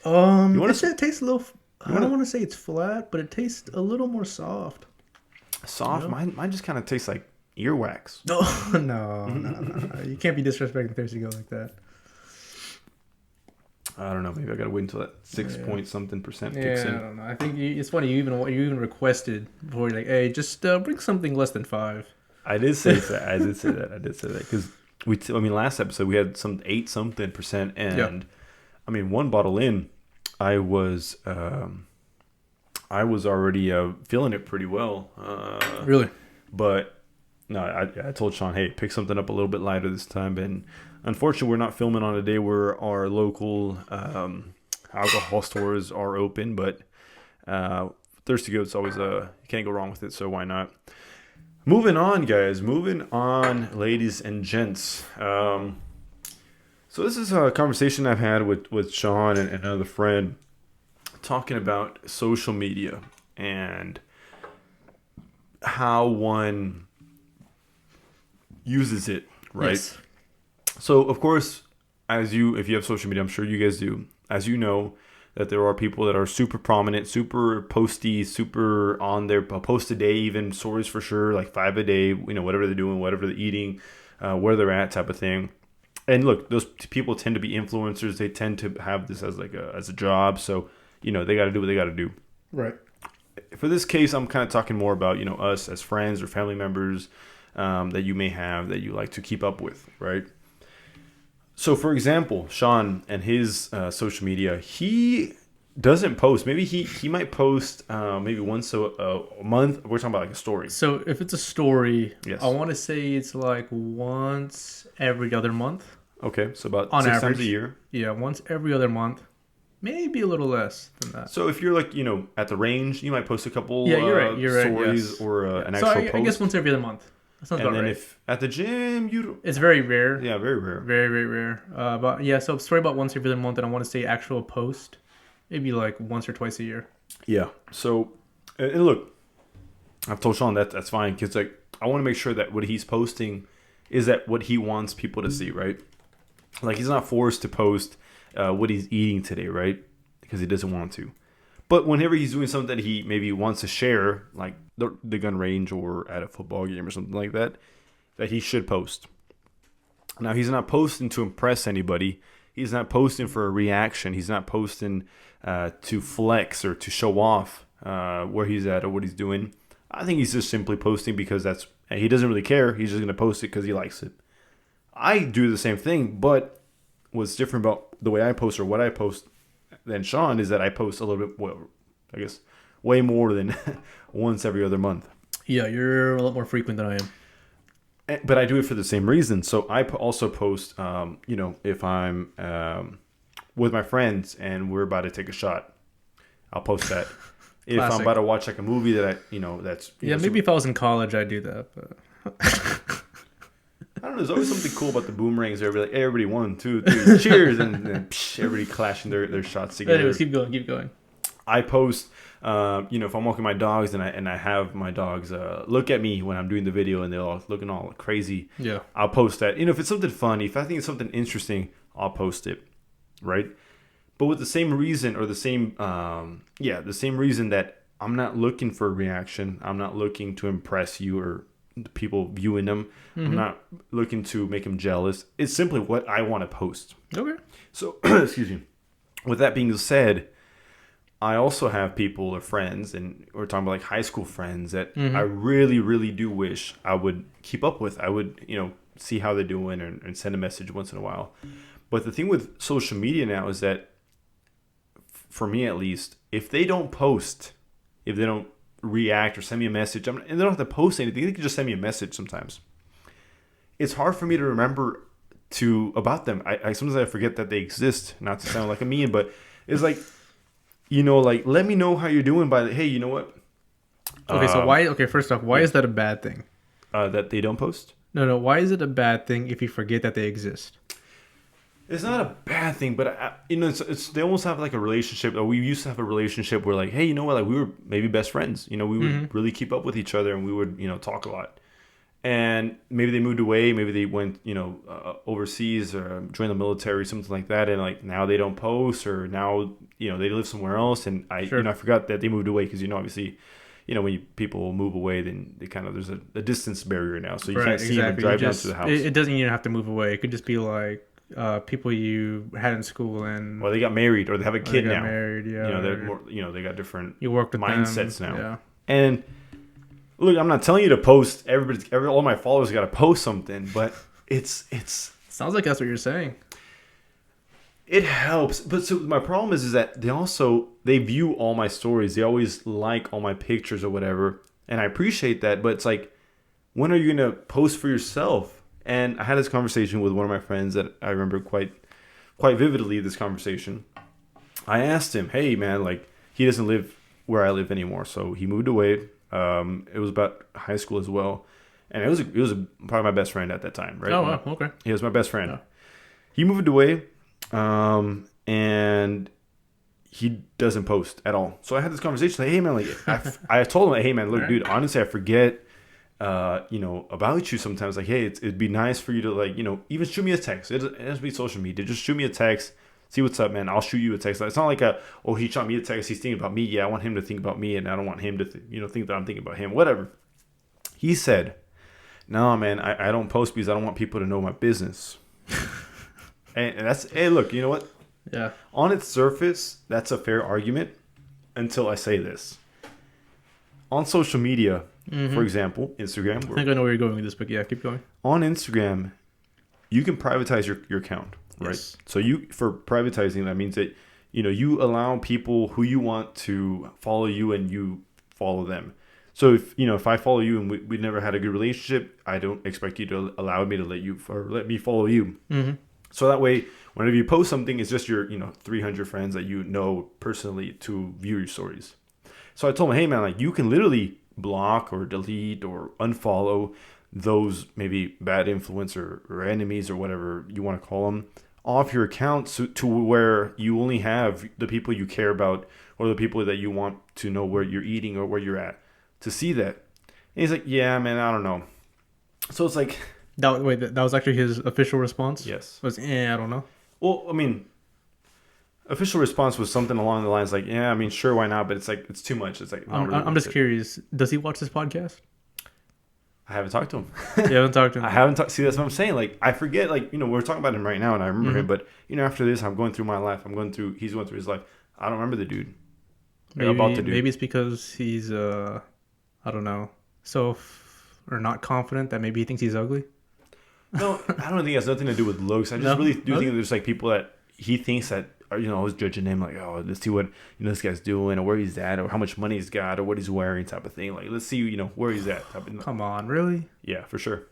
It tastes a little. I don't want to say it's flat, but it tastes a little more soft. Soft. Mine just kind of tastes like earwax. No. You can't be disrespecting Thirsty Go like that. I don't know. Maybe I gotta wait until that 6 point something percent kicks in. I don't know. I think it's funny. You even requested before. You're like, hey, just bring something less than 5. I did say that. I did say that because last episode we had some 8 something percent, and I mean, one bottle in, I was already feeling it pretty well. Really? But no, I told Sean, hey, pick something up a little bit lighter this time. And unfortunately, we're not filming on a day where our local alcohol stores are open. But Thirsty Go, it's always you can't go wrong with it. So why not? Moving on, guys. Moving on, ladies and gents. So this is a conversation I've had with Sean and another friend, talking about social media and how one uses it, right? Yes. So, of course, if you have social media, I'm sure you guys do, as you know, that there are people that are super prominent, super posty, super on their post a day, even stories for sure, like 5 a day, whatever they're doing, whatever they're eating, where they're at type of thing. And look, those people tend to be influencers. They tend to have this as as a job. So, they got to do what they got to do. Right. For this case, I'm kind of talking more about, us as friends or family members that you may have that you like to keep up with, right? So, for example, Sean and his social media, he doesn't post. Maybe he might post maybe once a month. We're talking about like a story. So if it's a story, yes. I want to say it's like once every other month. Okay, so about on 6 average. times a year. Yeah, once every other month. Maybe a little less than that. So if you're like, at the range, you might post a couple you're right, stories yes. or an so actual I post. guess once every other month. That sounds and about then right. if at the gym, it's very rare. Yeah, very rare. Very, very rare. But yeah, so story about once every other month, and I want to say actual post. Maybe like once or twice a year. Yeah. So, and look, I've told Sean that's fine, because like I want to make sure that what he's posting is that what he wants people to see, right? Like he's not forced to post what he's eating today, right? Because he doesn't want to. But whenever he's doing something that he maybe wants to share, like the gun range or at a football game or something like that he should post. Now, he's not posting to impress anybody. He's not posting for a reaction. He's not posting to flex or to show off where he's at or what he's doing. I think he's just simply posting because he doesn't really care. He's just going to post it because he likes it. I do the same thing, but what's different about the way I post or what I post than Sean is that I post a little bit, I guess, way more than once every other month. Yeah, you're a lot more frequent than I am. But I do it for the same reason. So I also post, if I'm with my friends and we're about to take a shot, I'll post that. If I'm about to watch like a movie that that's maybe if I was in college I'd do that. But I don't know. There's always something cool about the boomerangs. Everybody 1, 2, 3, cheers, and then everybody clashing their shots together. Anyways, keep going. I post, if I'm walking my dogs and I have my dogs look at me when I'm doing the video and they're all looking all crazy. Yeah. I'll post that. If it's something funny, if I think it's something interesting, I'll post it, right? But with the same reason or the same reason that I'm not looking for a reaction. I'm not looking to impress you or the people viewing them. Mm-hmm. I'm not looking to make them jealous. It's simply what I want to post. Okay. So, excuse me. With that being said, I also have people or friends, and we're talking about like high school friends that I really, really do wish I would keep up with. I would, see how they're doing and send a message once in a while. But the thing with social media now is that, for me at least, if they don't post, if they don't react or send me a message, and they don't have to post anything, they can just send me a message sometimes. It's hard for me to remember about them. I sometimes I forget that they exist, not to sound like a mean, but it's like, let me know how you're doing hey, you know what? Okay, so first off, why is that a bad thing? That they don't post? No, why is it a bad thing if you forget that they exist? It's not a bad thing, but it's they almost have like a relationship. Or we used to have a relationship where like, hey, you know what? Like we were maybe best friends. We would really keep up with each other and we would talk a lot. and maybe they moved away, maybe they went, overseas or joined the military, something like that, and like now they don't post, or now they live somewhere else, and I Sure. I forgot that they moved away because obviously, when people move away, then they kind of there's a distance barrier now, so you Right, can't see them and exactly. drive down to the house. It doesn't even have to move away. It could just be like people you had in school and Or they got married, or they have a they kid got now. married. Yeah, They're or more, they got different you worked with mindsets them. now. Yeah. And look, I'm not telling you to post. All my followers got to post something, but it's Sounds like that's what you're saying. it helps. But so my problem is that they view all my stories. They always like all my pictures or whatever, and I appreciate that. But it's like, when are you gonna post for yourself? And I had this conversation with one of my friends that I remember quite vividly. This conversation, I asked him, "Hey, man, like he doesn't live where I live anymore, so he moved away." It was about high school as well, and it was probably my best friend at that time, right? Oh, wow. Okay. He was my best friend. Yeah. He moved away, and he doesn't post at all. So I had this conversation like, "Hey, man, like I told him, like, hey, man, look, dude, honestly, I forget, about you sometimes. Like, hey, it'd be nice for you to like, even shoot me a text. It has to be social media. Just shoot me a text." See what's up, man. I'll shoot you a text. It's not like he shot me a text. He's thinking about me. Yeah, I want him to think about me, and I don't want him to, think that I'm thinking about him. Whatever. He said, "No, man, I don't post because I don't want people to know my business." and that's, hey, look, you know what? Yeah. On its surface, that's a fair argument until I say this. On social media, for example, Instagram. I think I know where you're going with this, but yeah, keep going. On Instagram, you can privatize your account. Right. Yes. So for privatizing, that means that, you allow people who you want to follow you and you follow them. So if I follow you and we never had a good relationship, I don't expect you to allow me to let me follow you. Mm-hmm. So that way, whenever you post something, it's just your, 300 friends that you know personally to view your stories. So I told him, hey, man, like you can literally block or delete or unfollow those maybe bad influence or enemies or whatever you want to call them off your account, to where you only have the people you care about or the people that you want to know where you're eating or where you're at to see that. And he's like, yeah, man, I don't know. So it's like, That was actually his official response? yes. Was, I don't know. Well, I mean, official response was something along the lines like, yeah, I mean, sure, why not? But it's like, it's too much. It's like, not really I'm just worth it. curious. Does he watch this podcast? I haven't talked to him. You haven't talked to him? I haven't talked. See, that's what I'm saying. Like, I forget, like, we're talking about him right now and I remember him, but, after this, I'm going through my life. He's going through his life. I don't remember the dude. Maybe it's because he's, I don't know, or not confident that maybe he thinks he's ugly. No, I don't think it has nothing to do with looks. I just really do think there's like people that he thinks that are, always judging him, like, oh, let's see what this guy's doing or where he's at or how much money he's got or what he's wearing type of thing. Like, let's see, where he's at type of. Come on, really? Yeah, for sure.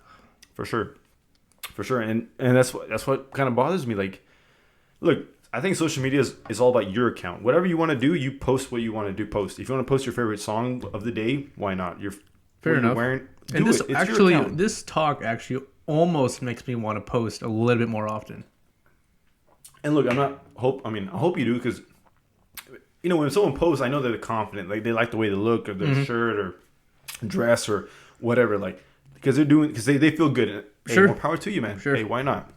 And that's what kind of bothers me. Like, look, I think social media is all about your account. Whatever you want to do, you post what you want to do. Post. If you want to post your favorite song of the day, why not? Fair enough. Do it. It's your account. This talk actually almost makes me want to post a little bit more often. And look, I hope you do, because when someone posts, I know they're confident, like they like the way they look or their shirt or dress or whatever, like because they feel good. Hey, Sure. more power to you, man. Sure. Hey, why not?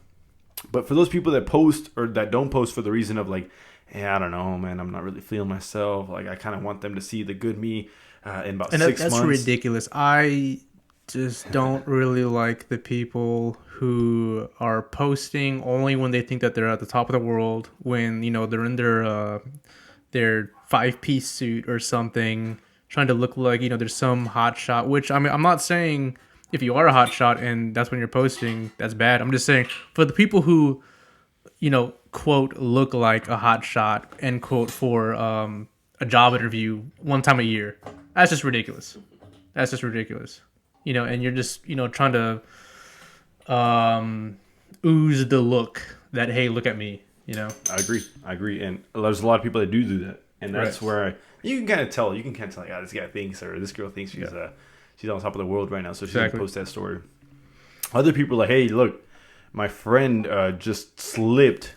But for those people that post or that don't post for the reason of like, hey, I don't know, man, I'm not really feeling myself. Like, I kind of want them to see the good me in about 6 months. That's ridiculous. I just don't really like the people who are posting only when they think that they're at the top of the world, when they're in their 5-piece suit or something, trying to look like there's some hot shot. Which, I mean, I'm not saying if you are a hot shot and that's when you're posting, that's bad. I'm just saying for the people who quote look like a hot shot, end quote, for a job interview one time a year, that's just ridiculous. And you're just trying to ooze the look that, hey, look at me. I agree, and there's a lot of people that do that, and that's where you can kind of tell. Like, this guy thinks or this girl thinks she's on top of the world right now, so she's gonna post that story. Other people are like, hey, look, my friend just slipped.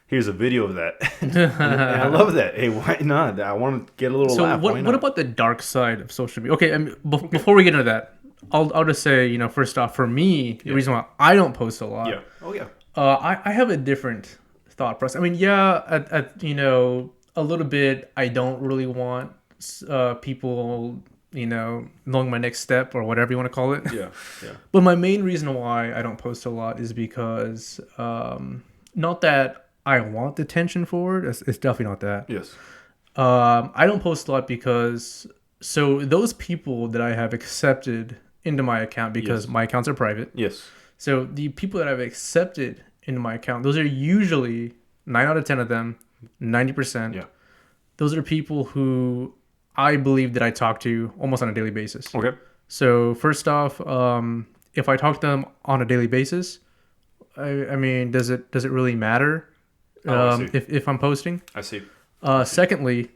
Here's a video of that. and I love that. Hey, why not? I want to get a little laugh. So what about the dark side of social media? Okay, before we get into that, I'll just say, first off, for me, the reason why I don't post a lot. Yeah. Oh yeah. I have a different thought process. I mean, yeah, a little bit. I don't really want people, knowing my next step or whatever you want to call it. Yeah. Yeah. But my main reason why I don't post a lot is because, not that I want attention for it. It's definitely not that. Yes. I don't post a lot because those people that I have accepted into my account because my accounts are private. Yes. So the people that I've accepted into my account, those are usually 9 out of 10 of them, 90%. Yeah. Those are people who I believe that I talk to almost on a daily basis. Okay. So first off, if I talk to them on a daily basis, I mean, does it really matter if I'm posting? I see. Secondly,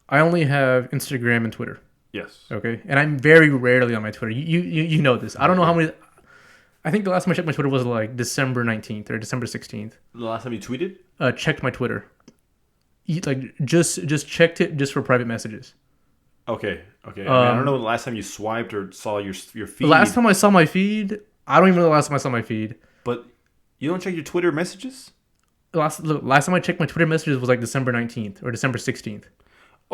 I only have Instagram and Twitter. Yes. Okay, and I'm very rarely on my Twitter. You know this. I don't know how many. I think the last time I checked my Twitter was like December 19th or December 16th. The last time you tweeted? Checked my Twitter. Like just checked it just for private messages. Okay. Okay. I don't know the last time you swiped or saw your feed. The last time I saw my feed, I don't even know the last time I saw my feed. But you don't check your Twitter messages? Last time I checked my Twitter messages was like December 19th or December 16th.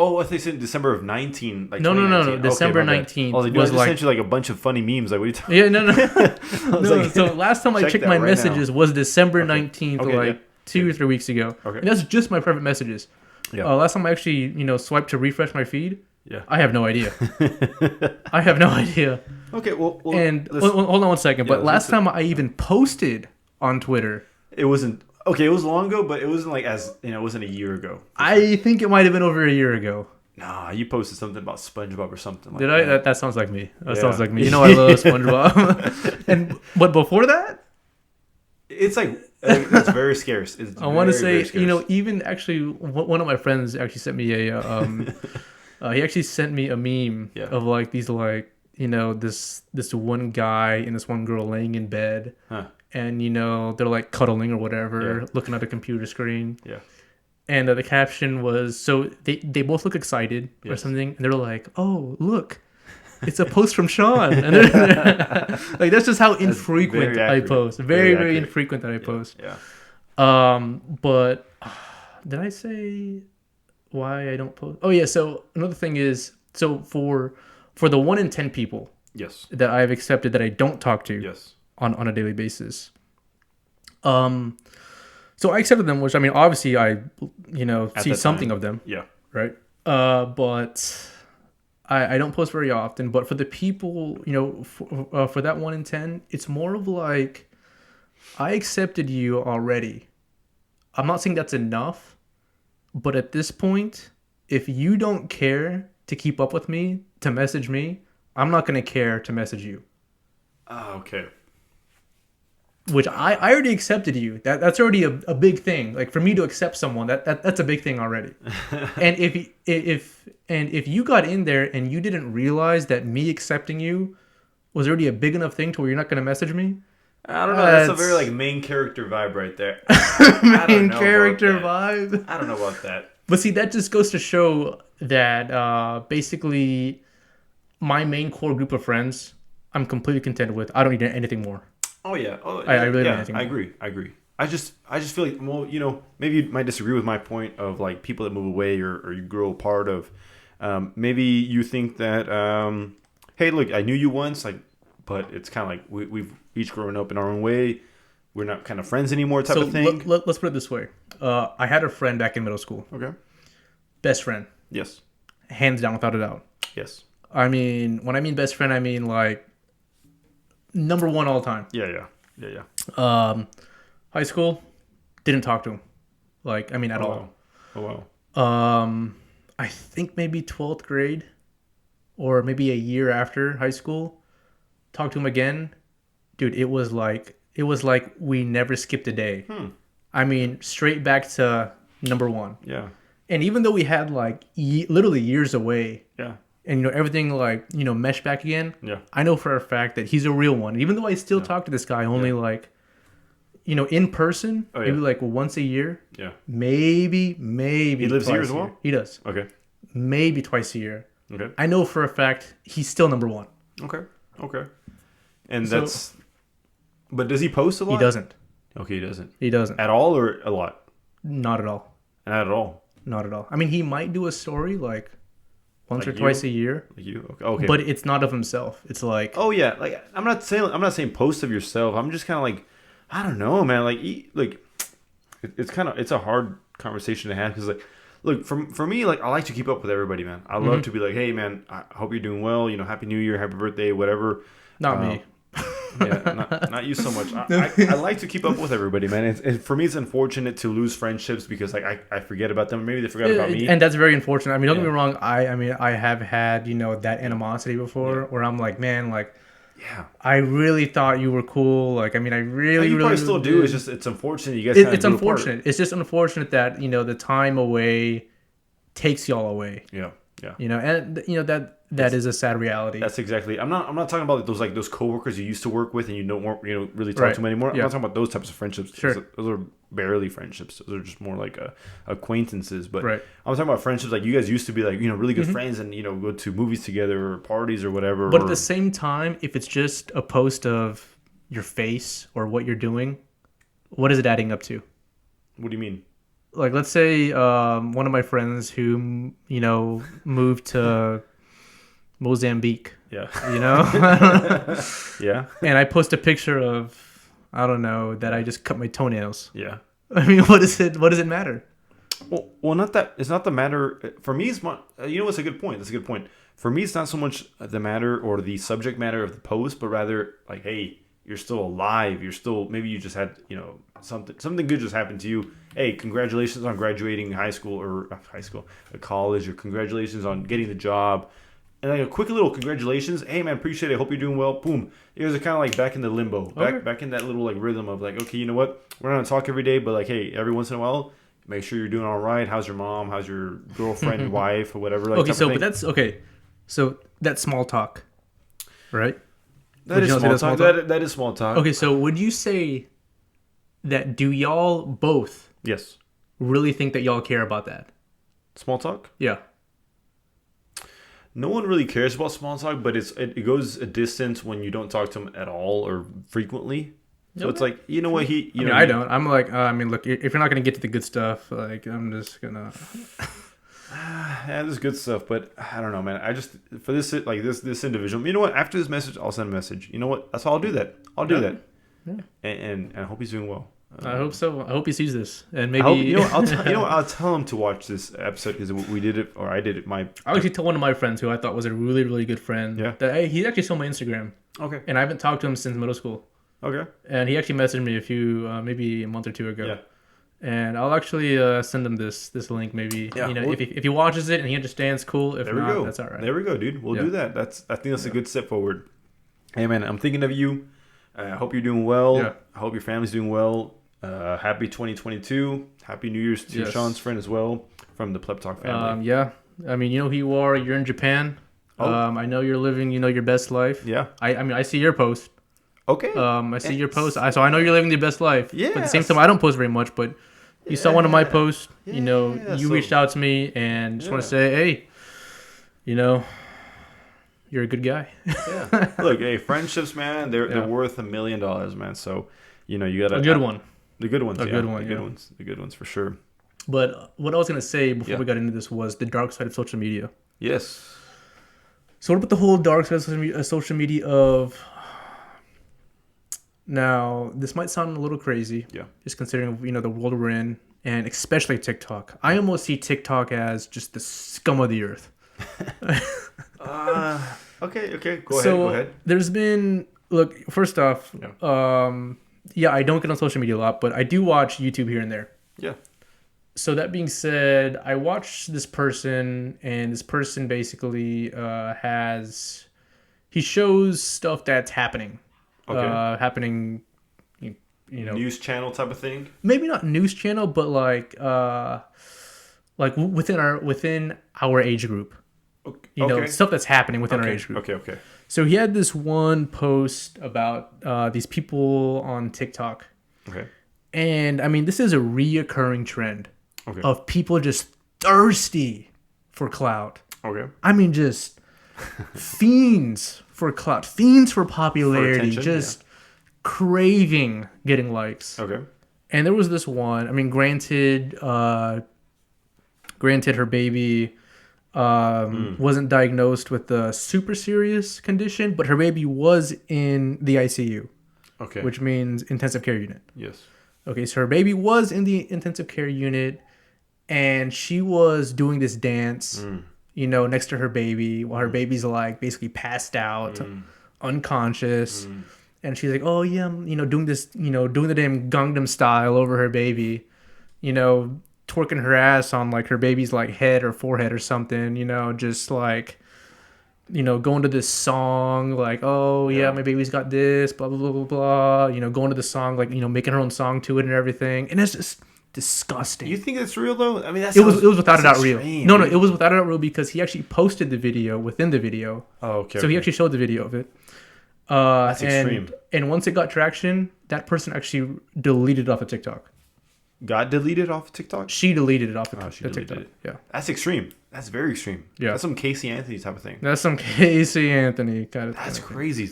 Oh, I think it's in December of 19. Like no. December 19th was like, sent you like a bunch of funny memes. Like, what are you talking? Yeah, no. So last time I checked my messages was December 19th, 2 or 3 weeks ago. Okay. And that's just my private messages. Yeah. Last time I actually, swiped to refresh my feed. Yeah. I have no idea. I have no idea. Okay. Well and hold on one second. But last time I even posted on Twitter, it wasn't. Okay, it was long ago, but it wasn't like it wasn't a year ago. I think it might have been over a year ago. Nah, you posted something about SpongeBob or something like that. Did I? That sounds like me. Sounds like me. You know I love SpongeBob. But before that? It's like, it's very scarce. I want to say, even actually, one of my friends actually sent me he actually sent me a meme of like these like, this one guy and this one girl laying in bed. Huh. And, they're like cuddling or whatever, looking at a computer screen. Yeah. And the caption was, so they both look excited or something. And they're like, oh, look, it's a post from Sean. And like, that's just how infrequent I post. Very infrequent that I post. Yeah. But did I say why I don't post? Oh, yeah. So another thing is, so for the 1 in 10 people that I've accepted that I don't talk to. On a daily basis. So I accepted them, which I mean, obviously I, see something of them. Yeah. Right. But I don't post very often. But for the people, for that 1 in 10, it's more of like, I accepted you already. I'm not saying that's enough, but at this point, if you don't care to keep up with me, to message me, I'm not going to care to message you. Okay. Which I already accepted you. That's already a big thing. Like for me to accept someone, that's a big thing already. And if you got in there and you didn't realize that me accepting you was already a big enough thing to where you're not going to message me, I don't know. That's a very like main character vibe right there. Main character vibe. I don't know about that. But see, that just goes to show that basically my main core group of friends, I'm completely content with. I don't need anything more. Oh yeah, I really don't think. I agree. I just feel like, well, maybe you might disagree with my point of like people that move away or you grow apart of. Maybe you think that, hey, look, I knew you once, like, but it's kind of like we've each grown up in our own way. We're not kind of friends anymore, type of thing. Let's put it this way. I had a friend back in middle school. Okay. Best friend. Yes. Hands down, without a doubt. Yes. I mean, when I mean best friend, I mean like. Number 1 all time. Yeah. High school, didn't talk to him. Like, I mean, at all. Oh, wow. I think maybe 12th grade or maybe a year after high school, talked to him again. Dude, it was like we never skipped a day. I mean, straight back to number 1. Yeah. And even though we had like literally years away. Yeah. And, everything like, meshed back again. Yeah. I know for a fact that he's a real one. Even though I still talk to this guy only like, in person, maybe like once a year. Yeah. Maybe. He lives here as well? He does. Okay. Maybe twice a year. Okay. I know for a fact he's still number 1. Okay. Okay. And that's... But does he post a lot? He doesn't. Okay, he doesn't. He doesn't. At all or a lot? Not at all. Not at all. Not at all. I mean, he might do a story like once Like or twice a year. Like you? Okay. But it's not of himself. It's like... Oh, yeah. Like, I'm not saying post of yourself. I'm just kind of like, I don't know, man. Like, it's a hard conversation to have because, like, look, for me, like, I like to keep up with everybody, man. I love to be like, hey, man, I hope you're doing well. Happy New Year, happy birthday, whatever. Not me. Yeah, not you so much. I like to keep up with everybody, man. For me, it's unfortunate to lose friendships because, like, I forget about them. Maybe they forgot about me. And that's very unfortunate. I mean, don't get me wrong. I have had, that animosity before where I'm like, man, like, yeah, I really thought you were cool. Like, I mean, I really, you really probably still do. It's just it's unfortunate you guys. It's unfortunate. It's just unfortunate that the time away takes y'all away. Yeah. And that is a sad reality. That's exactly. I'm not talking about those coworkers you used to work with and you don't really talk to them anymore. I'm not talking about those types of friendships. Sure. Those are barely friendships. Those are just more like acquaintances. But right. I'm talking about friendships like you guys used to be like really good friends and go to movies together or parties or whatever. But at the same time, if it's just a post of your face or what you're doing, what is it adding up to? What do you mean? Like, let's say one of my friends who moved to Mozambique. Yeah. Yeah. And I post a picture of, I don't know, that I just cut my toenails. Yeah. I mean, what does it matter? Well, not that. It's not the matter. For me, it's it's a good point. That's a good point. For me, it's not so much the matter or the subject matter of the post, but rather like, hey, you're still alive. You're still, maybe you just had, something good just happened to you. Hey, congratulations on graduating college, or congratulations on getting the job. And like a quick little congratulations. Hey, man, appreciate it. Hope you're doing well. Boom. It was kind of like back in the limbo, back in that little like rhythm of like, okay, you know what? We're not going to talk every day, but like, hey, every once in a while, make sure you're doing all right. How's your mom? How's your girlfriend, wife, or whatever? Like, okay, so that's small talk, right? That is small talk. That is small talk. Okay, so would you say that do y'all both really think that y'all care about that? Small talk? Yeah. No one really cares about small talk, but it goes a distance when you don't talk to them at all or frequently. So it's like, you know what, I don't. I'm like, look, if you're not going to get to the good stuff, like, I'm just going to... Yeah, there's good stuff, but I don't know, man. I just, for this individual, you know what? After this message, I'll send a message. You know what? That's all. I'll do that. I'll do that. Yeah. And I hope he's doing well. I hope so. I hope he sees this, and maybe I'll tell him to watch this episode because we did it, or I did it. I actually told one of my friends who I thought was a really, really good friend. Yeah. That he's actually still on my Instagram. Okay. And I haven't talked to him since middle school. Okay. And he actually messaged me maybe a month or two ago. Yeah. And I'll actually send him this link maybe. Yeah. If he watches it and he understands, cool. If not, go. that's all right. There we go, dude. We'll do that. I think that's a good step forward. Hey, man, I'm thinking of you. I hope you're doing well. Yeah. I hope your family's doing well. Happy 2022. Happy New Year's to Sean's friend as well from the Pleb Talk family. Yeah. I mean, who you are. You're in Japan. I know you're living, your best life. Yeah. I see your post. Okay. I see your post. So I know you're living the best life. Yeah. But at the same time, I don't post very much, but you saw one of my posts. You reached out to me and just want to say, hey, you're a good guy. Yeah. Look, hey, friendships, man, they're worth $1 million, man. So, you got a good one. The good ones. The good ones for sure. But what I was going to say before we got into this was the dark side of social media. Yes. So what about the whole dark side of social media of... Now, this might sound a little crazy. Yeah. Just considering, the world we're in, and especially TikTok. I almost see TikTok as just the scum of the earth. Okay. Go ahead. There's been... Look, first off, I don't get on social media a lot, but I do watch YouTube here and there. Yeah. So that being said, I watched this person, and this person basically he shows stuff that's happening. Okay. Happening, news channel type of thing. Maybe not news channel, but like within our age group. Okay. Stuff that's happening within our age group. Okay. So he had this one post about these people on TikTok. Okay. And I mean, this is a reoccurring trend of people just thirsty for clout. Okay. I mean, just fiends for clout, fiends for popularity, attention, just craving getting likes. Okay. And there was this one. I mean, granted, her baby wasn't diagnosed with a super serious condition, but her baby was in the ICU. Okay. Which means intensive care unit. Yes. Okay, so her baby was in the intensive care unit, and she was doing this dance, next to her baby, while her baby's like basically passed out, unconscious. And she's like, oh yeah, doing this, doing the damn Gangnam style over her baby, twerking her ass on like her baby's like head or forehead or something, just like, going to this song like, oh yeah, my baby's got this, blah blah blah blah blah, going to the song like, making her own song to it and everything, and it's just disgusting. You think it's real though? I mean, it was without a doubt real. No, it was without a doubt real because he actually posted the video within the video. Oh, okay. So he actually showed the video of it. That's extreme. And once it got traction, that person actually deleted it off of TikTok. Got deleted off of TikTok? She deleted it off of TikTok. it. Yeah. That's extreme. That's very extreme. Yeah. That's some Casey Anthony type of thing. That's some Casey Anthony kind of thing. That's crazy.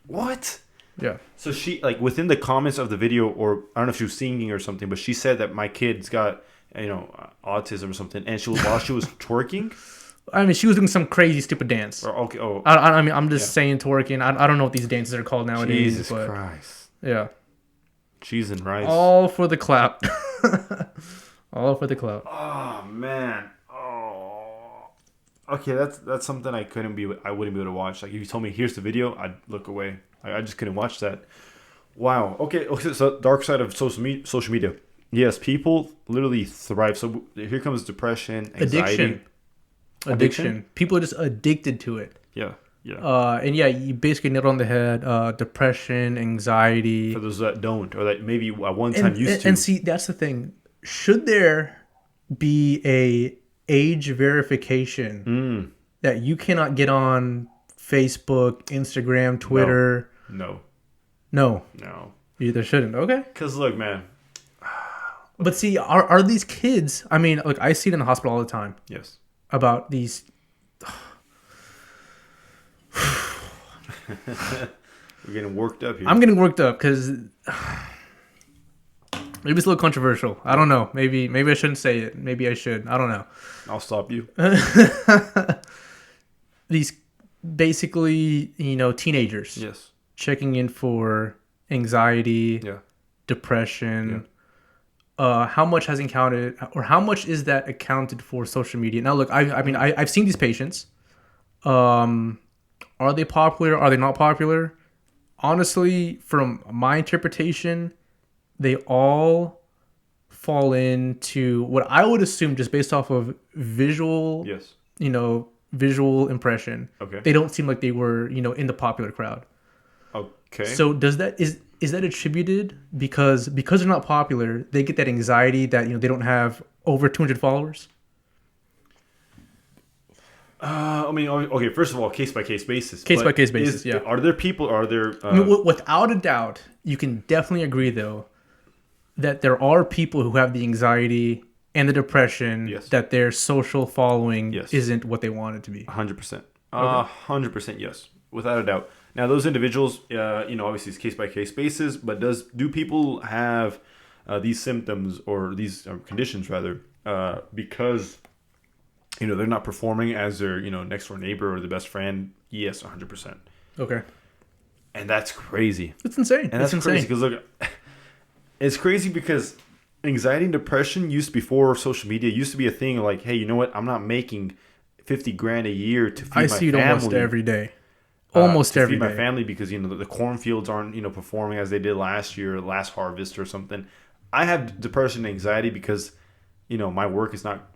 What? Yeah. So she, like, within the comments of the video, or I don't know if she was singing or something, but she said that my kid's got, autism or something, and while she was twerking. I mean, she was doing some crazy, stupid dance. Or, okay. Oh. I mean, I'm just saying twerking. I don't know what these dances are called nowadays. Jesus Christ. Yeah. Cheese and rice. All for the clap. All for the clap. Oh man. Oh. Okay, that's something I wouldn't be able to watch. Like if you told me here's the video, I'd look away. I just couldn't watch that. Wow. Okay. So dark side of social media. Yes, people literally thrive. So here comes depression, anxiety, addiction. People are just addicted to it. Yeah. And yeah, you basically nailed on the head. Depression, anxiety. For those that don't, or that maybe at one time used to. And see, that's the thing. Should there be a age verification that you cannot get on Facebook, Instagram, Twitter? No. There shouldn't. Okay. Because look, man. But see, are these kids? I mean, look, I see it in the hospital all the time. Yes. About these. We're getting worked up here. I'm getting worked up because maybe it's a little controversial. I don't know. Maybe I shouldn't say it. Maybe I should. I don't know. I'll stop you. These basically, teenagers. Yes. Checking in for anxiety, depression. Yeah. How much has encountered, or how much is that accounted for social media? Now, look, I mean, I've seen these patients. Are they popular? Are they not popular? Honestly, from my interpretation, they all fall into what I would assume just based off of visual, visual impression. Okay. They don't seem like they were, in the popular crowd. Okay. So is that attributed because they're not popular, they get that anxiety that, they don't have over 200 followers? I mean, okay. First of all, case by case basis. Case by case basis. Yeah. Are there people? Are there? I mean, without a doubt, you can definitely agree though that there are people who have the anxiety and the depression that their social following isn't what they want it to be. 100%. 100%. Yes, without a doubt. Now, those individuals, obviously it's case by case basis. But do people have these symptoms or these conditions rather because? They're not performing as their, next door neighbor or the best friend. Yes, 100%. Okay. And that's crazy. It's insane. And that's crazy because look, it's crazy because anxiety and depression used before social media used to be a thing like, hey, you know what? I'm not making $50,000 a year to feed my family. I see it almost every day. Almost every day. To feed my family because, the cornfields aren't, performing as they did last year, last harvest or something. I have depression and anxiety because, my work is not,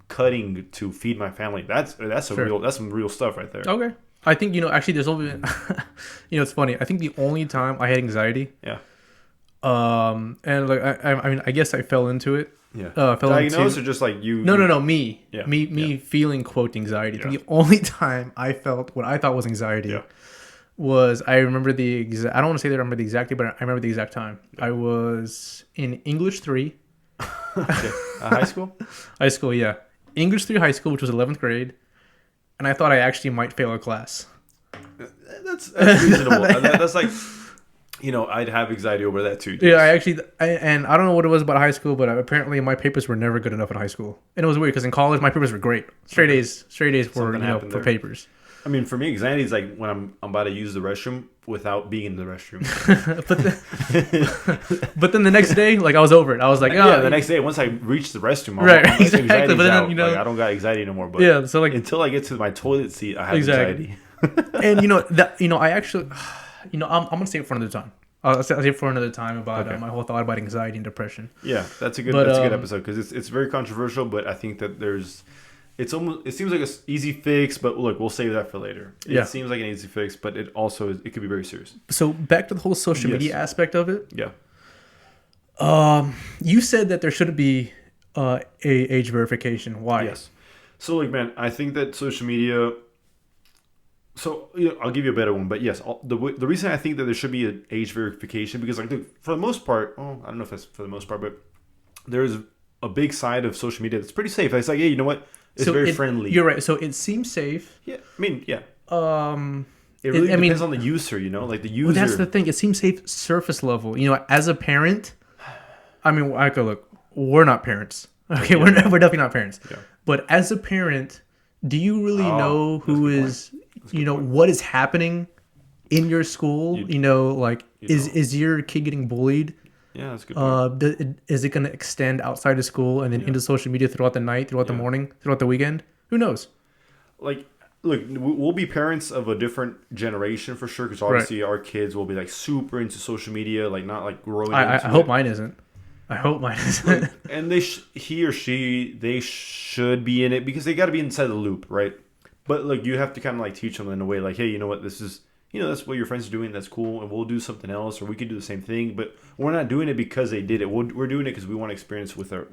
cutting to feed my family. That's some real stuff right there. Okay. I think, actually there's only it's funny. I think the only time I had anxiety. Yeah. And like I mean I guess I fell into it. Yeah. Diagnosed or just like you? No. Me. Yeah. Me feeling quote anxiety. Yeah. The only time I felt what I thought was anxiety was I remember I don't want to say that I remember the exact day, but I remember the exact time. Yeah. I was in English 3. Okay. High school? High school, yeah. English 3 high school, which was 11th grade, and I thought I actually might fail a class. That's reasonable. That's like, I'd have anxiety over that too. Yeah, and I don't know what it was about high school, but apparently my papers were never good enough in high school, and it was weird because in college my papers were great, straight A's for papers. I mean, for me, anxiety is like when I'm about to use the restroom without being in the restroom. but then the next day, like I was over it. I was like, oh, the next day once I reached the restroom, right, exactly. But then out. Like, I don't got anxiety no more. But yeah, so like until I get to my toilet seat, I have anxiety. And I actually, I'm gonna say it for another time. I'll say it for another time about my whole thought about anxiety and depression. Yeah, that's a good episode because it's very controversial, but I think that it seems like an easy fix, but look, we'll save that for later. It seems like an easy fix, but it could be very serious. So back to the whole social media aspect of it. Yeah. You said that there shouldn't be a age verification. Why? Yes. So like, man, I think that social media. So I'll give you a better one, but yes, the reason I think that there should be an age verification because like for the most part, I don't know if that's for the most part, but there's a big side of social media that's pretty safe. It's like, hey, you know what? It's very friendly. You're right. So it seems safe. Yeah, I mean, yeah. It really depends on the user, like the user. Well, that's the thing. It seems safe surface level. As a parent, I mean, look, we're not parents. Okay, we're definitely not parents. Yeah. But as a parent, do you really know who is, what is happening in your school? Is your kid getting bullied? Yeah, that's a good. Is it going to extend outside of school and then into social media throughout the night, throughout the morning, throughout the weekend? Who knows? Like, look, we'll be parents of a different generation for sure, because obviously our kids will be like super into social media, like not like growing. I hope mine isn't. I hope mine isn't. Look, and he or she should be in it because they got to be inside the loop, right? But like you have to kind of like teach them in a way, like, hey, you know what, this is. That's what your friends are doing. That's cool. And we'll do something else, or we could do the same thing. But we're not doing it because they did it. We're doing it because we want to experience with our,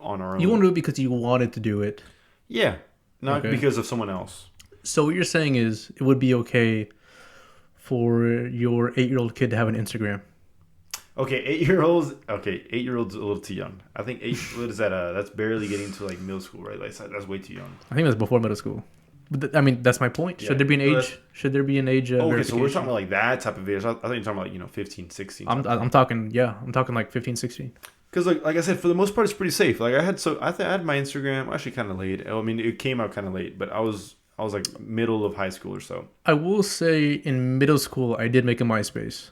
on our own. You want to do it because you wanted to do it. Yeah. Not because of someone else. So what you're saying is it would be okay for your 8-year-old kid to have an Instagram. Okay, 8-year-olds. Okay, 8-year-olds a little too young. I think what is that? That's barely getting to like middle school, right? Like that's way too young. I think that's before middle school. But that's my point. Should there be an age? Should there be an age? Okay, so we're talking about like that type of age. I think you're talking about 15, 16. I'm talking like 15, 16. Because like I said, for the most part, it's pretty safe. Like I had my Instagram actually kind of late. I mean, it came out kind of late, but I was like middle of high school or so. I will say in middle school, I did make a MySpace.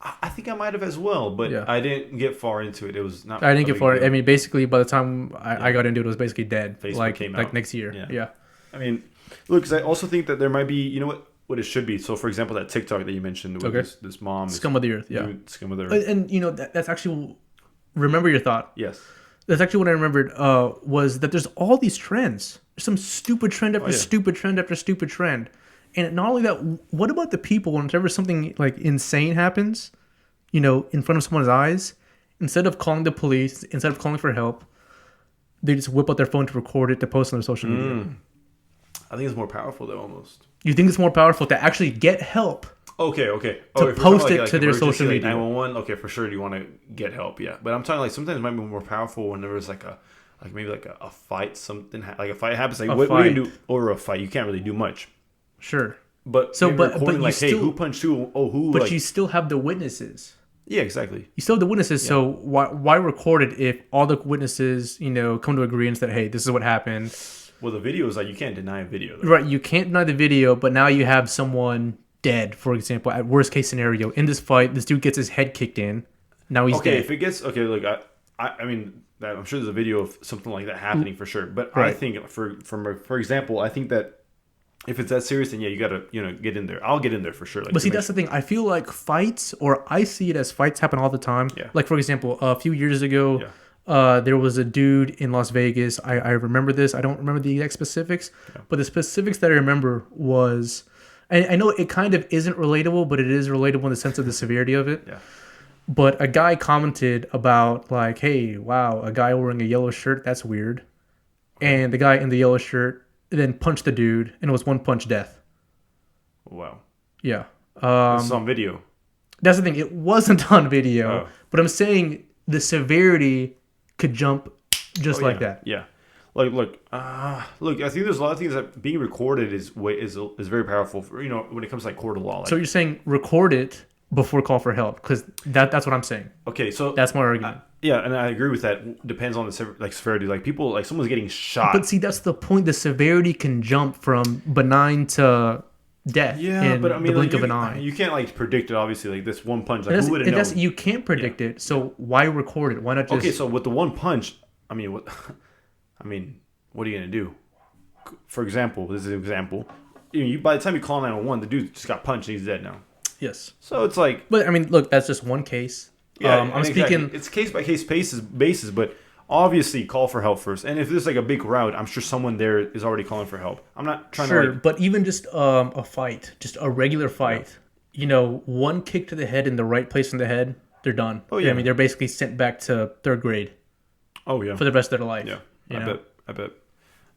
I think I might have as well, but I didn't get far into it. It was not. I didn't get far. I mean, basically, by the time I got into it, it was basically dead. Facebook came out. Like next year. Yeah. I mean, look, because I also think that there might be, what it should be. So, for example, that TikTok that you mentioned with this mom. Scum of the earth, yeah. Scum of the earth. And that's actually, remember your thought. Yes. That's actually what I remembered was that there's all these trends. Some stupid trend after stupid trend after stupid trend. And not only that, what about the people whenever something like insane happens, in front of someone's eyes, instead of calling the police, instead of calling for help, they just whip out their phone to record it to post on their social media. I think it's more powerful though, almost. You think it's more powerful to actually get help? Okay. To post it to their social media. 911, okay, for sure. You want to get help, yeah. But I'm talking like sometimes it might be more powerful when there's like maybe a fight, something like a fight happens. Like what do you do over a fight? You can't really do much. Sure. But recording like, hey, who punched who? Oh, who? But you still have the witnesses. Yeah, exactly. You still have the witnesses, so why record it if all the witnesses, come to agreement that, hey, this is what happened. Well, the video is like, you can't deny a video. Though. Right, you can't deny the video, but now you have someone dead, for example, at worst case scenario. In this fight, this dude gets his head kicked in. Now he's dead. If it gets, look, I mean, I'm sure there's a video of something like that happening for sure. But I think, for example, I think that if it's that serious, then you gotta, get in there. I'll get in there for sure. Like, but see, that's the thing. I feel like fights, or I see it as fights happen all the time. Yeah. Like, for example, a few years ago, there was a dude in Las Vegas. I remember this. I don't remember the exact specifics, but the specifics that I remember was, and I know it kind of isn't relatable, but it is relatable in the sense of the severity of it. Yeah. But a guy commented about like, hey, wow, a guy wearing a yellow shirt, that's weird. Okay. And the guy in the yellow shirt then punched the dude, and it was one punch death. Wow. Yeah. It's on video. That's the thing. It wasn't on video, but I'm saying the severity could jump just like that. Yeah. look. I think there's a lot of things that being recorded is very powerful. For, when it comes to like court of law. Like, So you're saying record it before call for help, because that's what I'm saying. okay, so That's my argument. yeah, and I agree with that. Depends on the severity. Like people, like someone's getting shot. But see, that's the point. The severity can jump from benign to death in the blink of an eye. You can't like predict it. Obviously, like this one punch. Like who would have known? You can't predict it. So why record it? Why not just? Okay, so with the one punch, I mean, what? What are you gonna do? For example, this is an example. By the time you call 911, the dude just got punched and he's dead now. Yes. So it's like. But I mean, look, that's just one case. Yeah, I'm speaking. Exactly. It's case by case basis, but obviously call for help first. And if there's like a big route, I'm sure someone there is already calling for help. I'm not trying to. But even just a fight, just a regular fight. Yeah. One kick to the head in the right place in the head, they're done. Oh yeah. I mean, they're basically sent back to third grade. Oh yeah. For the rest of their life. Yeah. I bet.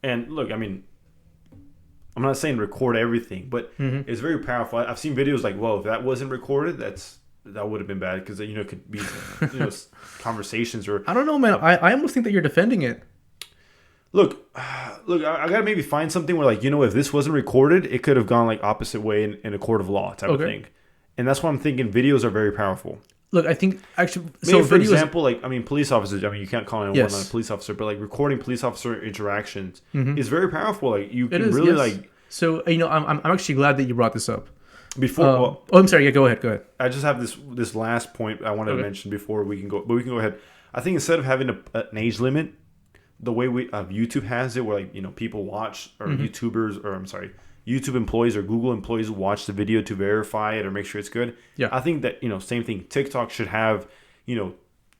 And look, I mean, I'm not saying record everything, but it's very powerful. I've seen videos like, whoa, if that wasn't recorded, that would have been bad, because it could be conversations or. I don't know, man. I almost think that you're defending it. Look, I gotta maybe find something where like if this wasn't recorded, it could have gone like opposite way in a court of law type of thing, and that's why I'm thinking videos are very powerful. Look, I think actually, maybe for example, like police officers. I mean, you can't call anyone on a police officer, but like recording police officer interactions is very powerful. Like you can really like. So I'm actually glad that you brought this up. Before, I'm sorry. Yeah, go ahead. I just have this last point I wanted to mention before we can go, but we can go ahead. I think instead of having an age limit, the way YouTube has it, where like people watch, or YouTubers, or YouTube employees or Google employees watch the video to verify it or make sure it's good. Yeah, I think that same thing. TikTok should have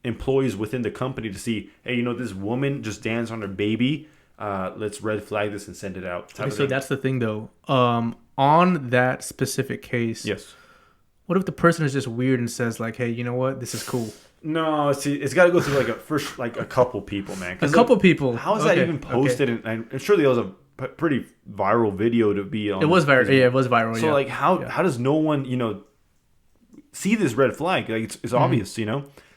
employees within the company to see, hey, this woman just danced on her baby. Let's red flag this and send it out. Okay, so that's the thing, though. On that specific case, yes. What if the person is just weird and says like, "Hey, you know what? This is cool." No, see, it's got to go through like a couple people, man. A couple people. How is that even posted? Okay. And I'm sure there was a pretty viral video to be on. It was viral. Yeah, it was viral. So like, how does no one see this red flag? Like it's obvious,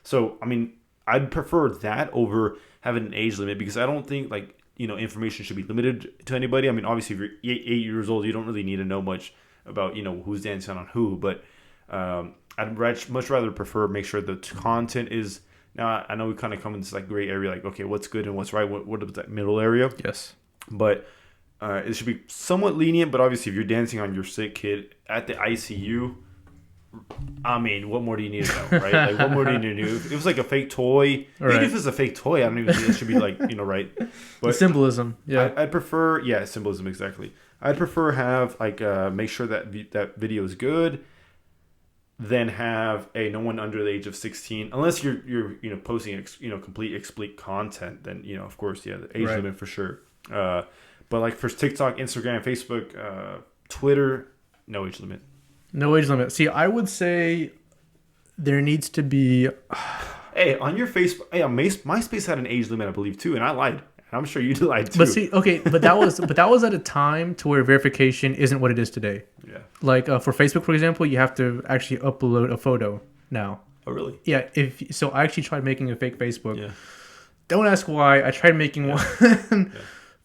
So I mean, I'd prefer that over having an age limit, because I don't think like information should be limited to anybody. I mean, obviously, if you're 8 years old, you don't really need to know much about who's dancing on who. But I'd much rather prefer make sure the content is. Now I know we kind of come in this like gray area, like okay, what's good and what's right. What is that middle area? Yes. But it should be somewhat lenient. But obviously, if you're dancing on your sick kid at the ICU, I mean, what more do you need to know, right? Like, what more do you need to do? If it was like a fake toy, even if it's a fake toy, I don't even think it should be like, right? But the symbolism, yeah. I'd prefer, symbolism, exactly. I'd prefer have like make sure that that video is good, then have no one under the age of 16, unless you're posting complete explicit content. Then of course, the age limit for sure. But like for TikTok, Instagram, Facebook, Twitter, no age limit. No age limit. See, I would say there needs to be. Hey, on your Facebook, MySpace had an age limit, I believe, too, and I lied. I'm sure you lied too. But see, okay, but that was at a time to where verification isn't what it is today. Yeah. Like for Facebook, for example, you have to actually upload a photo now. Oh, really? Yeah. So, I actually tried making a fake Facebook. Yeah. Don't ask why. I tried making one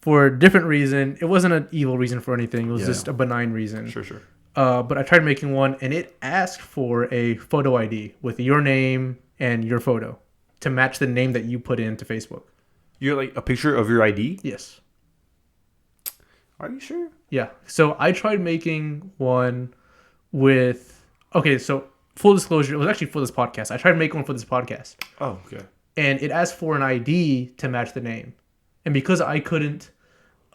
for a different reason. It wasn't an evil reason for anything. It was just a benign reason. Sure. But I tried making one, and it asked for a photo ID with your name and your photo to match the name that you put into Facebook. You're like a picture of your ID? Yes. Are you sure? Yeah. So I tried making one with. Okay, so full disclosure, it was actually for this podcast. I tried making one for this podcast. Oh, okay. And it asked for an ID to match the name, and because I couldn't,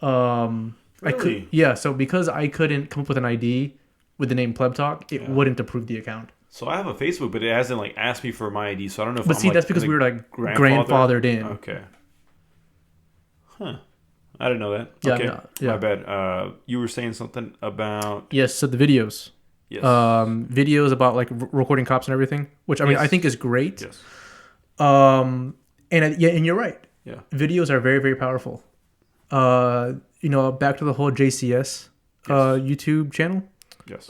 Really? So because I couldn't come up with an ID with the name Pleb Talk, it wouldn't approve the account. So I have a Facebook, but it hasn't like asked me for my ID, so I don't know if But I'm see, like, that's because we were like grandfathered in. Okay. Huh. I didn't know that. Yeah, okay. yeah. My bad. You were saying something about... Yes, so the videos. Yes. Videos about like recording cops and everything, which I mean, I think is great. Yes. And you're right. Yeah. Videos are very, very powerful. Back to the whole JCS YouTube channel. Yes.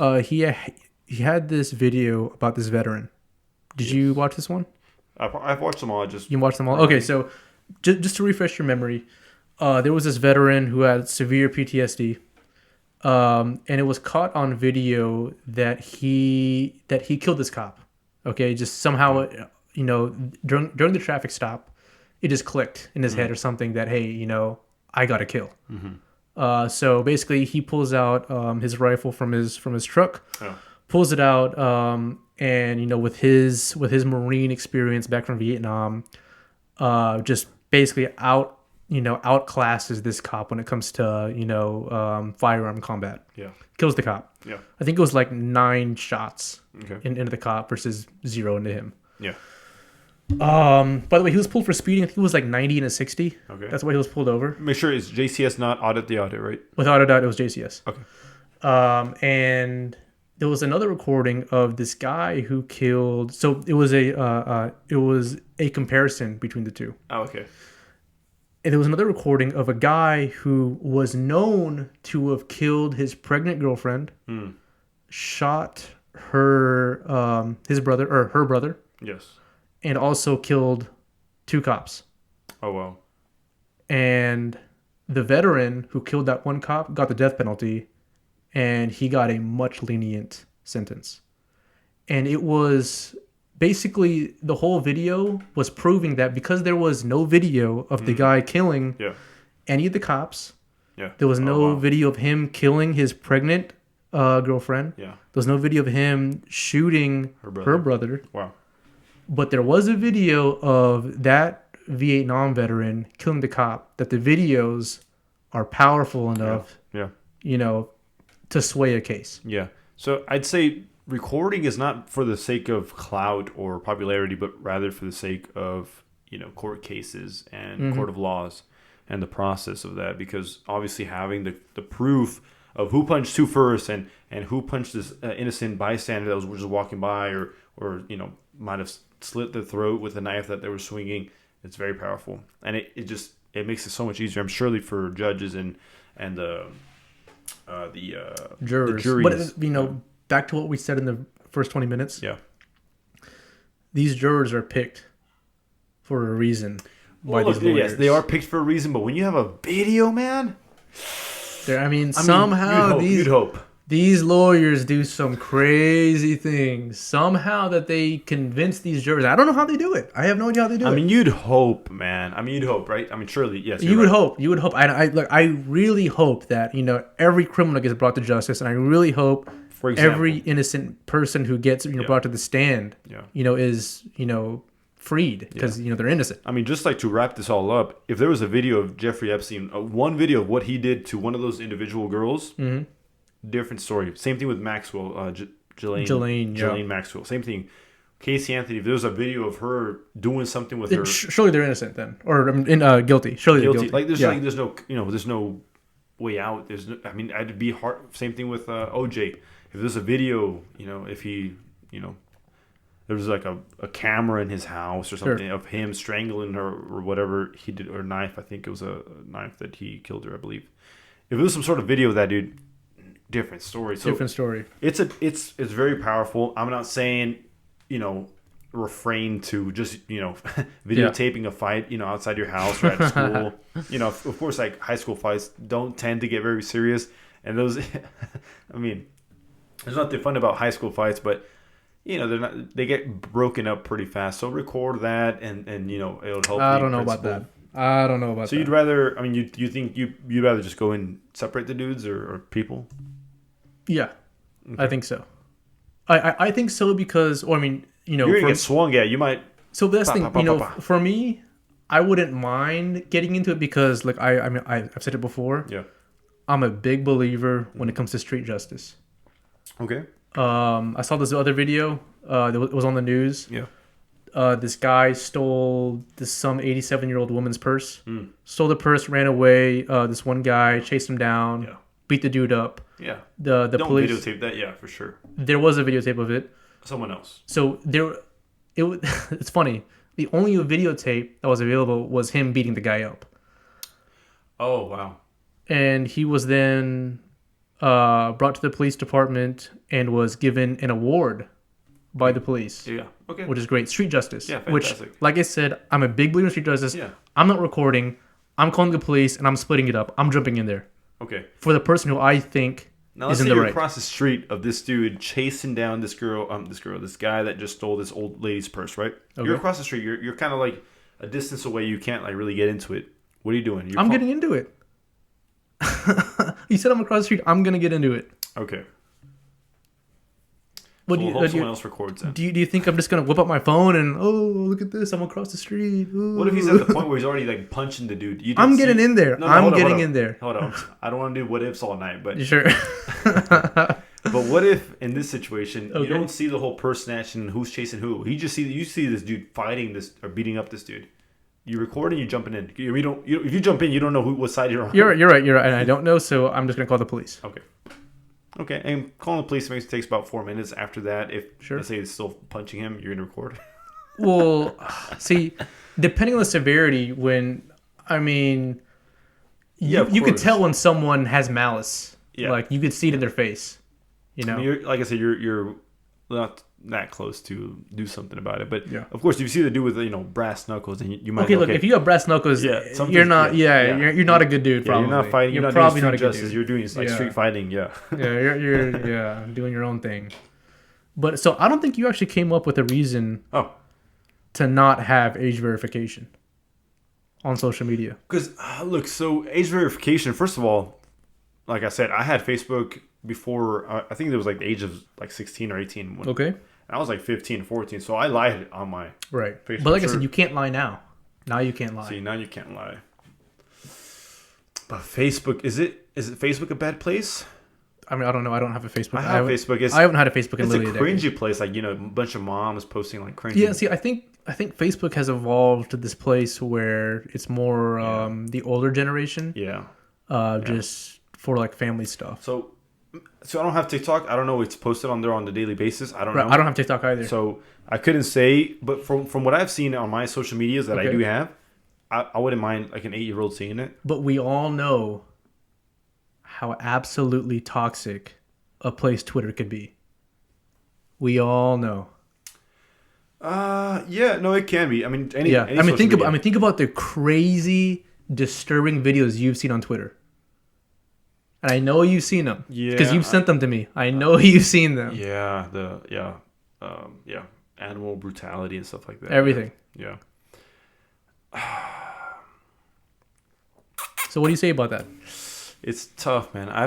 He had this video about this veteran. Did you watch this one? I've watched them all. You watched them all? Okay, so just to refresh your memory, There was this veteran who had severe PTSD, and it was caught on video that he killed this cop. Okay, just somehow, during the traffic stop, it just clicked in his head or something that, hey, I got to kill. So basically, he pulls out his rifle from his truck, pulls it out, and with his Marine experience back from Vietnam, just basically outclasses this cop when it comes to firearm combat. Yeah, kills the cop. yeah. I think it was like 9 shots into the cop versus 0 into him. Yeah. By the way, he was pulled for speeding. I think he was like 90 and a 60. Okay. That's why he was pulled over. Make sure it's JCS, not audit the audit, right? Without a doubt, it was JCS. Okay. And there was another recording of this guy who killed. So it was a comparison between the two. Oh, okay. And there was another recording of a guy who was known to have killed his pregnant girlfriend, shot her her brother. Yes. And also killed 2 cops. Oh, wow. And the veteran who killed that one cop got the death penalty, and he got a much lenient sentence. And it was basically, the whole video was proving that because there was no video of the guy killing any of the cops, there was no video of him killing his pregnant girlfriend. There was no video of him shooting her brother. Wow. But there was a video of that Vietnam veteran killing the cop, that the videos are powerful enough, to sway a case. Yeah. So I'd say recording is not for the sake of clout or popularity, but rather for the sake of, court cases and court of laws and the process of that. Because obviously having the proof of who punched who first and who punched this innocent bystander that was just walking by or might have slit their throat with a knife that they were swinging, it's very powerful. And it makes it so much easier, I'm surely, for judges and the jurors. The juries. But, back to what we said in the first 20 minutes. Yeah. These jurors are picked for a reason by these lawyers. Yes, they are picked for a reason, but when you have a video, man... somehow you'd hope. These lawyers do some crazy things. Somehow that they convince these jurors. I don't know how they do it. I have no idea how they do it. You'd hope, man. You'd hope, right? Surely, yes. You would hope. You would hope. I really hope that, every criminal gets brought to justice, and I really hope for example, every innocent person who gets brought to the stand, is freed because they're innocent. Just like to wrap this all up, if there was a video of Jeffrey Epstein, one video of what he did to one of those individual girls. Different story. Same thing with Maxwell, Ghislaine Maxwell. Same thing. Casey Anthony. If there's a video of her doing something with her, surely they're innocent then, or guilty. Surely they're guilty. There's no way out. I'd be hard. Same thing with OJ. If there's a video, if he, there was like a camera in his house or something of him strangling her or whatever he did, or knife. I think it was a knife that he killed her, I believe. If it was some sort of video of that dude. Different story. So different story. It's very powerful. I'm not saying, refrain to just, videotaping a fight, outside your house or at school. Of course, like high school fights don't tend to get very serious. And those, there's nothing fun about high school fights, but they get broken up pretty fast. So record that and it'll help. I don't know about that. So you'd rather, you think you'd rather just go and separate the dudes or people? Yeah, okay. I think so. I think so because, you're gonna get swung at. You might. So that's the thing, for me, I wouldn't mind getting into it because, like, I've said it before. Yeah. I'm a big believer when it comes to street justice. Okay. I saw this other video. It was on the news. Yeah. This guy stole some 87-year-old woman's purse. Stole the purse, ran away. This one guy chased him down. Yeah. Beat the dude up. Yeah. The Don't police videotape that. Yeah, for sure. There was a videotape of it. Someone else. So it's funny. The only videotape that was available was him beating the guy up. Oh wow. And he was then brought to the police department and was given an award by the police. Yeah. Okay. Which is great. Street justice. Yeah, fantastic. Which, like I said, I'm a big believer in street justice. Yeah. I'm not recording. I'm calling the police and I'm splitting it up. I'm jumping in there Okay. for the person who I think Now let's is in say the you're right. across the street of this dude chasing down this guy that just stole this old lady's purse, right? Okay. You're across the street. You're kind of like a distance away. You can't like really get into it. What are you doing? I'm getting into it. You said I'm across the street. I'm gonna get into it. Okay. What So do we'll you? hope someone else records that. Do you think I'm just gonna whip up my phone and look at this? I'm across the street. Ooh. What if he's at the point where he's already like punching the dude? You didn't I'm see- getting in there. No, I'm hold on, getting hold on. in there. Hold on. I don't want to do what ifs all night, but You sure? but what if in this situation you Okay. don't see the whole person action, who's chasing who? You see this dude fighting this or beating up this dude. You record and you're jumping in. If you jump in, you don't know what side you're on. You're right. And I don't know, so I'm just gonna call the police. Okay, and calling the police takes about 4 minutes. After that, if Sure. let's say it's still punching him, you're gonna record. Well, see, depending on the severity, you could course. tell when someone has malice. Yeah. Like you could see it in their face. You know. I mean, like I said, you're not that close to do something about it. But Yeah. of course, if you see the dude with brass knuckles, then you might. Okay, look, if you have brass knuckles, you're not. You're not a good dude. Probably. You're not fighting. You're not probably doing not a street good justice. dude. You're doing like Yeah. street fighting. Yeah. Yeah, you're doing your own thing. But so I don't think you actually came up with a reason Oh, to not have age verification on social media. because look, so age verification. First of all, like I said, I had Facebook before. I think it was like the age of like 16 or 18. When Okay. I was like 15, 14. So I lied on my. Right. Facebook, But like I sure. said, you can't lie now. Now you can't lie. See, now you can't lie. But Facebook, is it Facebook a bad place? I mean, I don't know. I don't have a Facebook. I have Facebook. I haven't had a Facebook in It's a literally a decade. cringy place. Like, a bunch of moms posting like cringy. Yeah, see, I think Facebook has evolved to this place where it's more the older generation, Yeah. just for like family stuff. So I don't have TikTok. I don't know. It's posted on there on the daily basis. I don't Right, know. I don't have TikTok either. So I couldn't say, but from what I've seen on my social medias that I Okay. do have, I wouldn't mind like an 8-year-old seeing it. But we all know how absolutely toxic a place Twitter could be. We all know. Yeah, no, it can be. I mean, any I mean, social media. think about the crazy, disturbing videos you've seen on Twitter. And I know you've seen them because Yeah, you've sent them to me. I know you've seen them. Yeah, animal brutality and stuff like that. Everything. Yeah. So what do you say about that? It's tough, man. I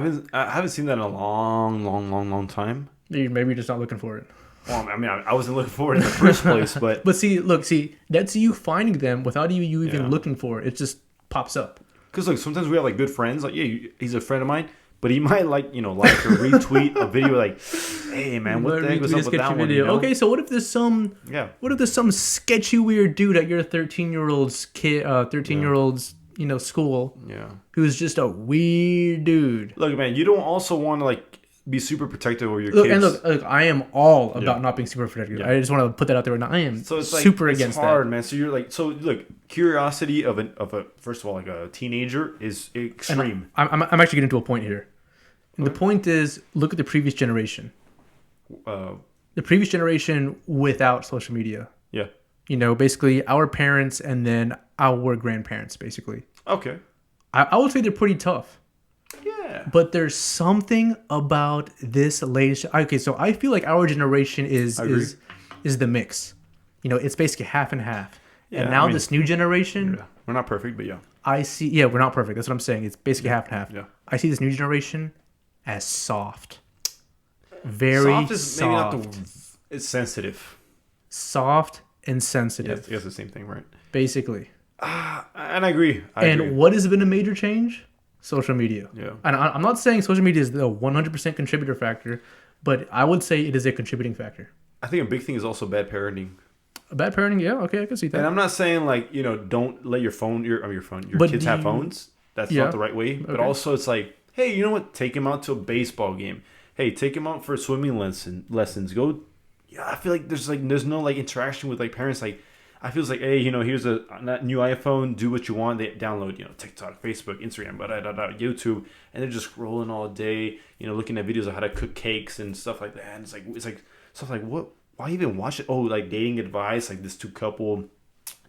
haven't seen that in a long time. Maybe you're just not looking for it. Well, I mean, I wasn't looking for it in the first place, but But see, that's you finding them without you even Yeah. looking for it. It just pops up. because look, sometimes we have like good friends. Like, yeah, he's a friend of mine, but he might like or retweet a video like, "Hey, man, what the heck was up with that one?" Okay, so what if there's some Yeah. What if there's some sketchy weird dude at your 13-year-old's kid, 13-year-old's school Yeah. who's just a weird dude? Look, man, you don't also want to like be super protective of your Look, kids. and look, I am all about Yeah. not being super protective. Yeah. I just want to put that out there. Now I am So it's like super it's against hard, that. man. So you're like, look, curiosity of a first of all like a teenager is extreme. I'm actually getting to a point here. And the point is, look at the previous generation. The previous generation without social media. Yeah. Basically our parents and then our grandparents, basically. Okay. I would say they're pretty tough. Yeah. But there's something about this latest. Okay, so I feel like our generation is the mix. It's basically half and half. Yeah, and now I mean, this new generation, Yeah. We're not perfect, but yeah. I see. Yeah, we're not perfect. That's what I'm saying. It's basically half and half. Yeah. I see this new generation as soft, very Soft is maybe not soft, the. It's sensitive. soft and sensitive. Yeah, I guess the same thing, right? Basically. And I agree. What has been a major change? Social media. Yeah. And I'm not saying social media is the 100% contributor factor, but I would say it is a contributing factor. I think a big thing is also bad parenting. Bad parenting, yeah, okay, I can see that. And I'm not saying like don't let your But kids have phones. That's Yeah. not the right way. But Okay. also it's like, hey, you know what? Take him out to a baseball game. Hey, take him out for swimming lessons. Go. Yeah, I feel like there's no like interaction with like parents. Like I feel like, hey, here's a new iPhone. Do what you want. They download TikTok, Facebook, Instagram, YouTube, and they're just scrolling all day. Looking at videos of how to cook cakes and stuff like that. And it's like stuff like what. Why even watch it? Oh, like dating advice. Like this couple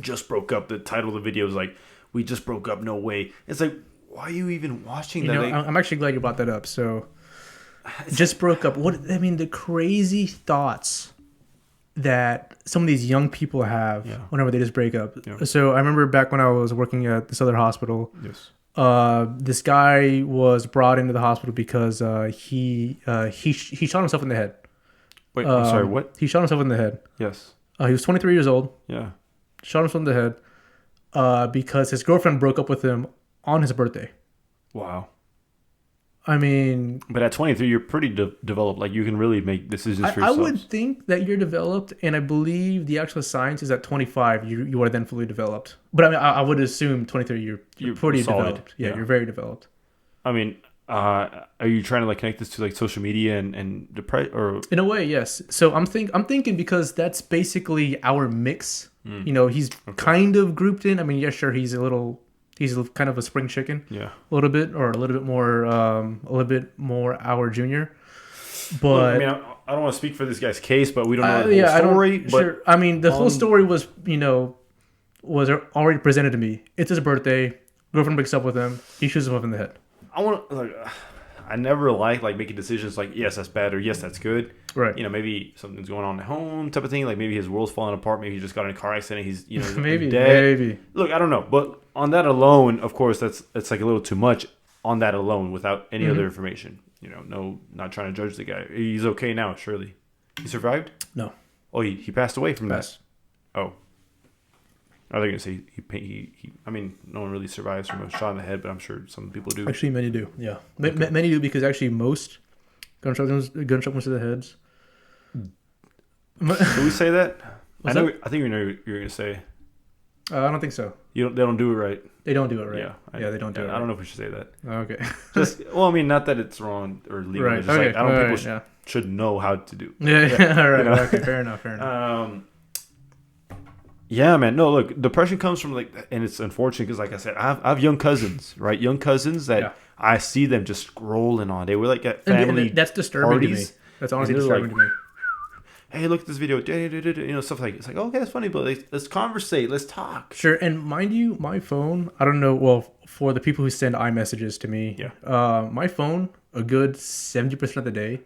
just broke up. The title of the video is like, we just broke up. No way. It's like, why are you even watching that? Like, I'm actually glad you brought that up. So, just broke up. The crazy thoughts that some of these young people have whenever they just break up. Yeah. So I remember back when I was working at this other hospital. Yes. This guy was brought into the hospital because he shot himself in the head. Wait, I'm sorry, what? He shot himself in the head. Yes. He was 23 years old. Yeah. Shot himself in the head because his girlfriend broke up with him on his birthday. Wow. I mean... But at 23, you're pretty developed. Like, you can really make decisions for yourself. I would yourselves. think that you're developed, and I believe the actual science is at 25, you are then fully developed. But I mean, I would assume 23, you're pretty solid. Developed. Yeah, you're very developed. I mean, are you trying to like connect this to like social media and depression, or in a way, yes. So I'm thinking because that's basically our mix. He's kind of grouped in. I mean, yeah, sure, he's kind of a spring chicken. Yeah. A little bit more our junior. But I mean, I don't want to speak for this guy's case, but we don't know the whole story. Sure. I mean, the whole story was already presented to me. It's his birthday. Girlfriend breaks up with him. He shoots himself in the head. I never like making decisions like, yes, that's bad, or yes, that's good. Right. Maybe something's going on at home type of thing. Like maybe his world's falling apart. Maybe he just got in a car accident. He's maybe dead. Maybe. Look, I don't know, but on that alone, of course, it's like a little too much on that alone without any other information. No, not trying to judge the guy. He's okay now, surely. He survived? No. Oh, he passed away from that. Oh. I was going to say he. I mean, no one really survives from a shot in the head, but I'm sure some people do. Actually, many do. Yeah, okay. Many do because actually most gunshot wounds to the heads. Did we say that? I think you know what you're going to say. I don't think so. They don't do it right. They don't do it right. Yeah, they don't do it right. I don't know if we should say that. Okay. I mean, not that it's wrong or legal. Right. Just like, I don't think people should know how to do. Yeah. All right. Okay. Fair enough. Yeah, man. No, look, depression comes from and it's unfortunate because, like I said, I have young cousins, right? Young cousins that I see them just scrolling on. They were like at family and that's disturbing parties, to me. That's honestly disturbing to me. Hey, look at this video. Stuff like it's like, okay, that's funny, but let's conversate, let's talk. Sure, and mind you, my phone. I don't know. Well, for the people who send iMessages to me, my phone, a good 70% of the day,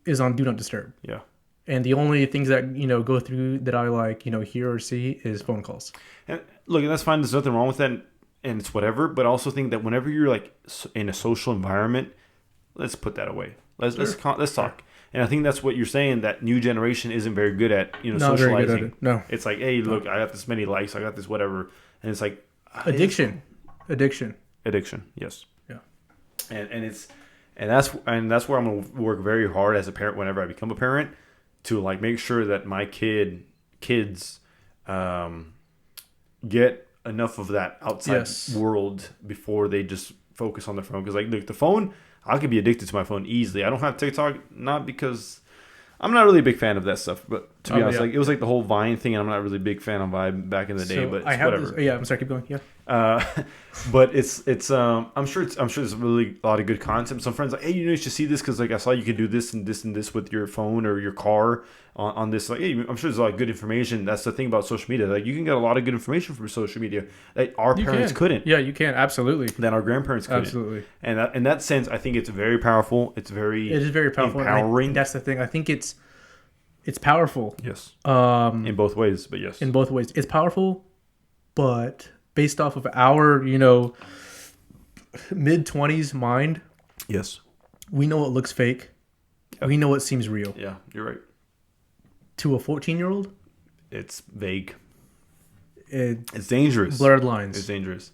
is on Do Not Disturb. Yeah. And the only things that go through that I hear or see is phone calls. And look, and that's fine. There's nothing wrong with that, and it's whatever. But I also think that whenever you're like in a social environment, let's put that away. Let's talk. And I think that's what you're saying. That new generation isn't very good at Not socializing. Very good at it. No, it's like, hey, look, I got this many likes. I got this whatever, and it's like addiction. Yes. Yeah. And that's where I'm gonna work very hard as a parent whenever I become a parent, to like make sure that my kids get enough of that outside world before they just focus on their phone. Because like the phone, I could be addicted to my phone easily. I don't have TikTok, not because I'm not really a big fan of that stuff, but to be honest, like it was like the whole Vine thing, and I'm not really a big fan of Vine back in the day. But it's whatever. I'm sorry, keep going. Yeah. But it's I'm sure there's really a lot of good content. Some friends like, hey, you should see this because like I saw you could do this and this and this with your phone or your car on this. Like, hey, I'm sure there's a lot of good information. That's the thing about social media. Like, you can get a lot of good information from social media that our parents couldn't. Yeah, you can, absolutely. That our grandparents couldn't. Absolutely. And in that sense, I think it's very powerful. It is very powerful, empowering. That's the thing. I think it's powerful. Yes. In both ways, but yes. In both ways, it's powerful, but based off of our, mid-20s mind. Yes. We know what looks fake. Yep. We know what seems real. Yeah, you're right. To a 14-year-old, it's vague. It's dangerous. Blurred lines. It's dangerous.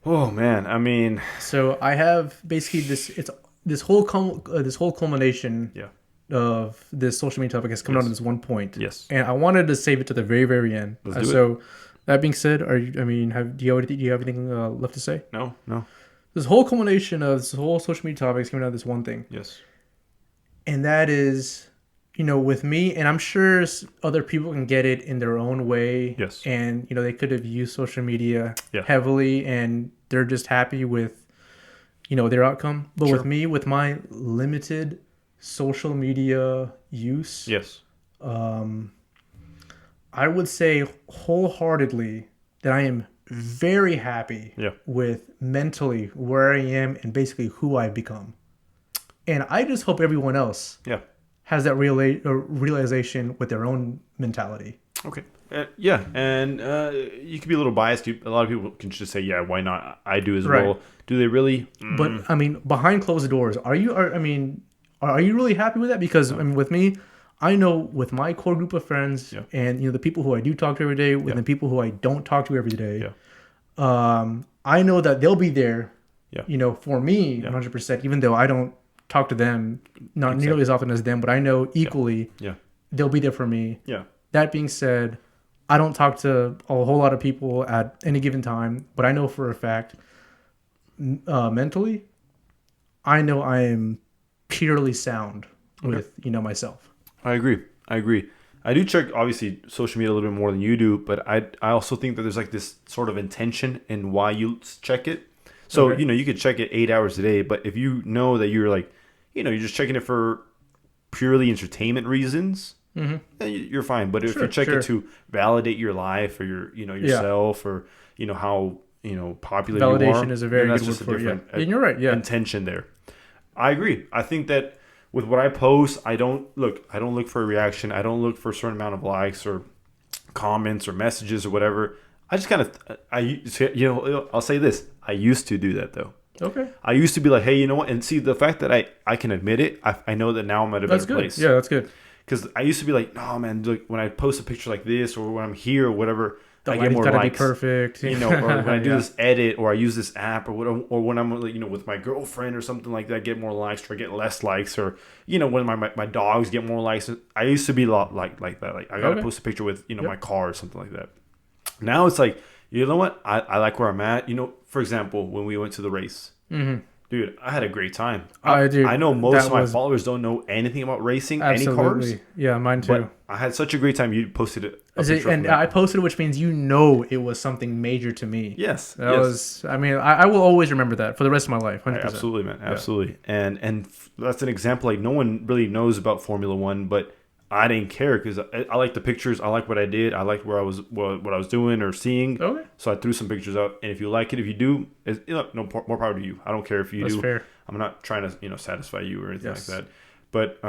Oh man, I mean. So I have basically this whole culmination. Yeah. Of this social media topic has come down to this one point. Yes. And I wanted to save it to the very, very end. Let's do it. That being said, do you have anything left to say? No. This whole culmination of this whole social media topic is coming down to this one thing. Yes. And that is, with me, and I'm sure other people can get it in their own way. Yes. And, they could have used social media heavily and they're just happy with, their outcome. But with me, with my limited social media use, yes, I would say wholeheartedly that I am very happy with mentally where I am and basically who I've become. And I just hope everyone else has that realization with their own mentality. Okay. And you can be a little biased. A lot of people can just say, yeah, why not? I do as well. Do they really? But, I mean, behind closed doors, are you really happy with that? Because, I mean, with me, I know with my core group of friends and, the people who I do talk to every day and the people who I don't talk to every day, I know that they'll be there, for me 100%, even though I don't talk to them not nearly as often as them, but I know equally they'll be there for me. That being said, I don't talk to a whole lot of people at any given time, but I know for a fact, mentally, I know I am purely sound with, myself. I agree. I do check, obviously, social media a little bit more than you do, but I also think that there's like this sort of intention in why you check it. So, you could check it 8 hours a day, but if you know that you're like, you're just checking it for purely entertainment reasons, then you're fine. But if you check it to validate your life or your, yourself or, how, popular you are. Validation is a very good word for it. And you're right. Intention there. I agree. I think that with what I post, I don't look for a reaction. I don't look for a certain amount of likes or comments or messages or whatever. I just kind of, I'll say this. I used to do that though. Okay. I used to be like, hey, you know what? And see, the fact that I can admit it, I know that now I'm at a better place. Yeah, that's good. Because I used to be like, no, man, look, when I post a picture like this or when I'm here or whatever, I get more likes. Be perfect. Or when I do this edit or I use this app or whatever, or when I'm, with my girlfriend or something like that, I get more likes or I get less likes or, when my dogs get more likes. I used to be a lot like that. Like I got to post a picture with, my car or something like that. Now it's like, you know what? I like where I'm at. For example, when we went to the race, dude, I had a great time. I know most of my followers don't know anything about racing, any cars. Yeah, mine too. But I had such a great time. You posted it. I posted it, which means it was something major to me. Yes. That was, I will always remember that for the rest of my life. 100%. Absolutely, man. Absolutely. Yeah. And that's an example. Like, no one really knows about Formula One, but I didn't care because I like the pictures. I like what I did. I liked where I was, what I was doing or seeing. Okay. So I threw some pictures out. And if you like it, if you do, more power to you. I don't care if you do. That's fair. I'm not trying to, satisfy you or anything like that. But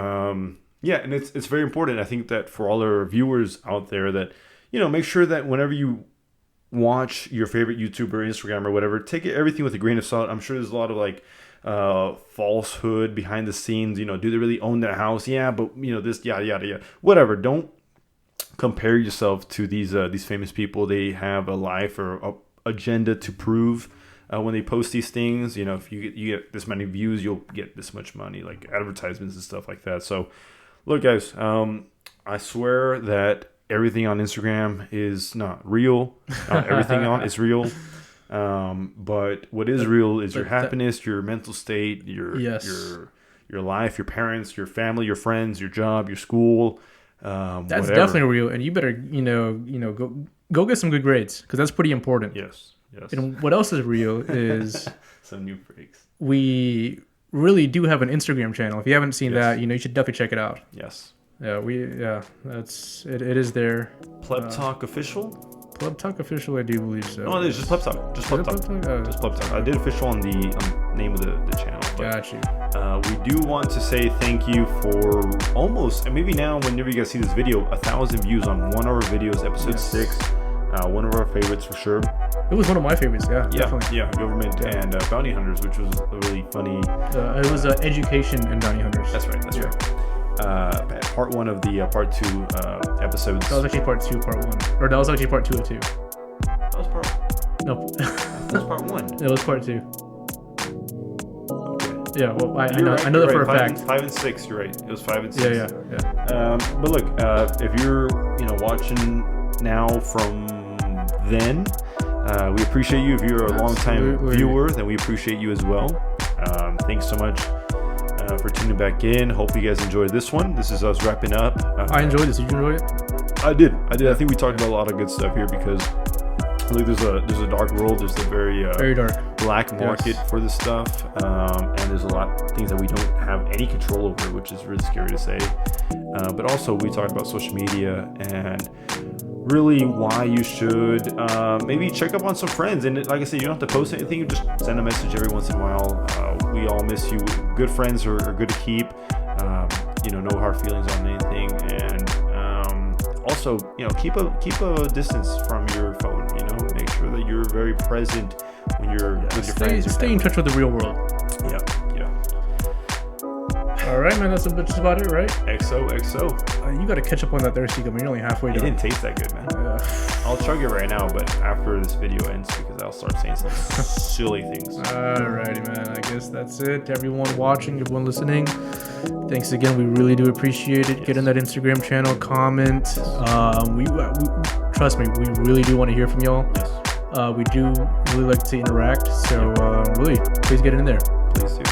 yeah, and it's very important. I think that for all our viewers out there, that make sure that whenever you watch your favorite YouTuber, Instagram, or whatever, take everything with a grain of salt. I'm sure there's a lot of like falsehood behind the scenes. Do they really own that house? Yeah, but this yada, whatever. Don't compare yourself to these famous people. They have a life or a agenda to prove. When they post these things, if you get this many views, you'll get this much money, like advertisements and stuff like that. So look, guys, I swear that everything on Instagram is not real. Not everything on is real. But what is real is your happiness, your mental state, your life, your parents, your family, your friends, your job, your school. That's whatever. Definitely real, and you better go get some good grades because that's pretty important. Yes. And what else is real is some new breaks. We really do have an Instagram channel. If you haven't seen that, you should definitely check it out. Yes. Yeah, that's it. It is there. Pleb Talk official. Pleb Talk official, I do believe so. No, it's just Pleb Talk. Just Pleb Talk. Just Pleb Talk. I did official on the name of the channel. Got you. We do want to say thank you for almost, and maybe now whenever you guys see this video, 1,000 views on one of our videos, episode 6. One of our favorites for sure. It was one of my favorites, definitely. Yeah, government and bounty hunters, which was a really funny. It was education and bounty hunters. That's right. Part 1 of the part 2 episodes. That was actually part 2, part 1, or that was actually part 2 of 2. That was part. No, that was part 1. It was part 2. Okay. Yeah, well, I know that for a fact. 5 and 6. You're right. It was 5 and 6. Yeah. But look, if you're watching now from then, we appreciate you. If you're a long-time viewer, then we appreciate you as well. Thanks so much for tuning back in. Hope you guys enjoyed this one. This is us wrapping up. I enjoyed this. Did you enjoy it? I did. I think we talked about a lot of good stuff here because look, there's a dark world. There's a very dark black market for this stuff, and there's a lot of things that we don't have any control over, which is really scary to say. But also, we talked about social media and really why you should maybe check up on some friends. And like I said, you don't have to post anything. You just send a message every once in a while. We all miss you. Good friends are good to keep. No hard feelings on anything. And also, keep a distance from your phone. Make sure that you're very present when you're with your friends. Stay in touch with the real world. Yeah. All right, man. That's just about it, right? XO. You got to catch up on that thirsty gum. You're only halfway It done. didn't taste that good, man. I'll chug it right now, but after this video ends, because I'll start saying some silly things. Alrighty, man. I guess that's it. Everyone watching, everyone listening, thanks again. We really do appreciate it. Get in that Instagram channel, comment. We trust me, we really do want to hear from y'all. Yes. We do really like to interact, so really, please get in there. Please do.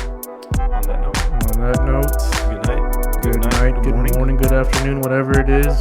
On that note, Good night. good morning, good afternoon, whatever it is.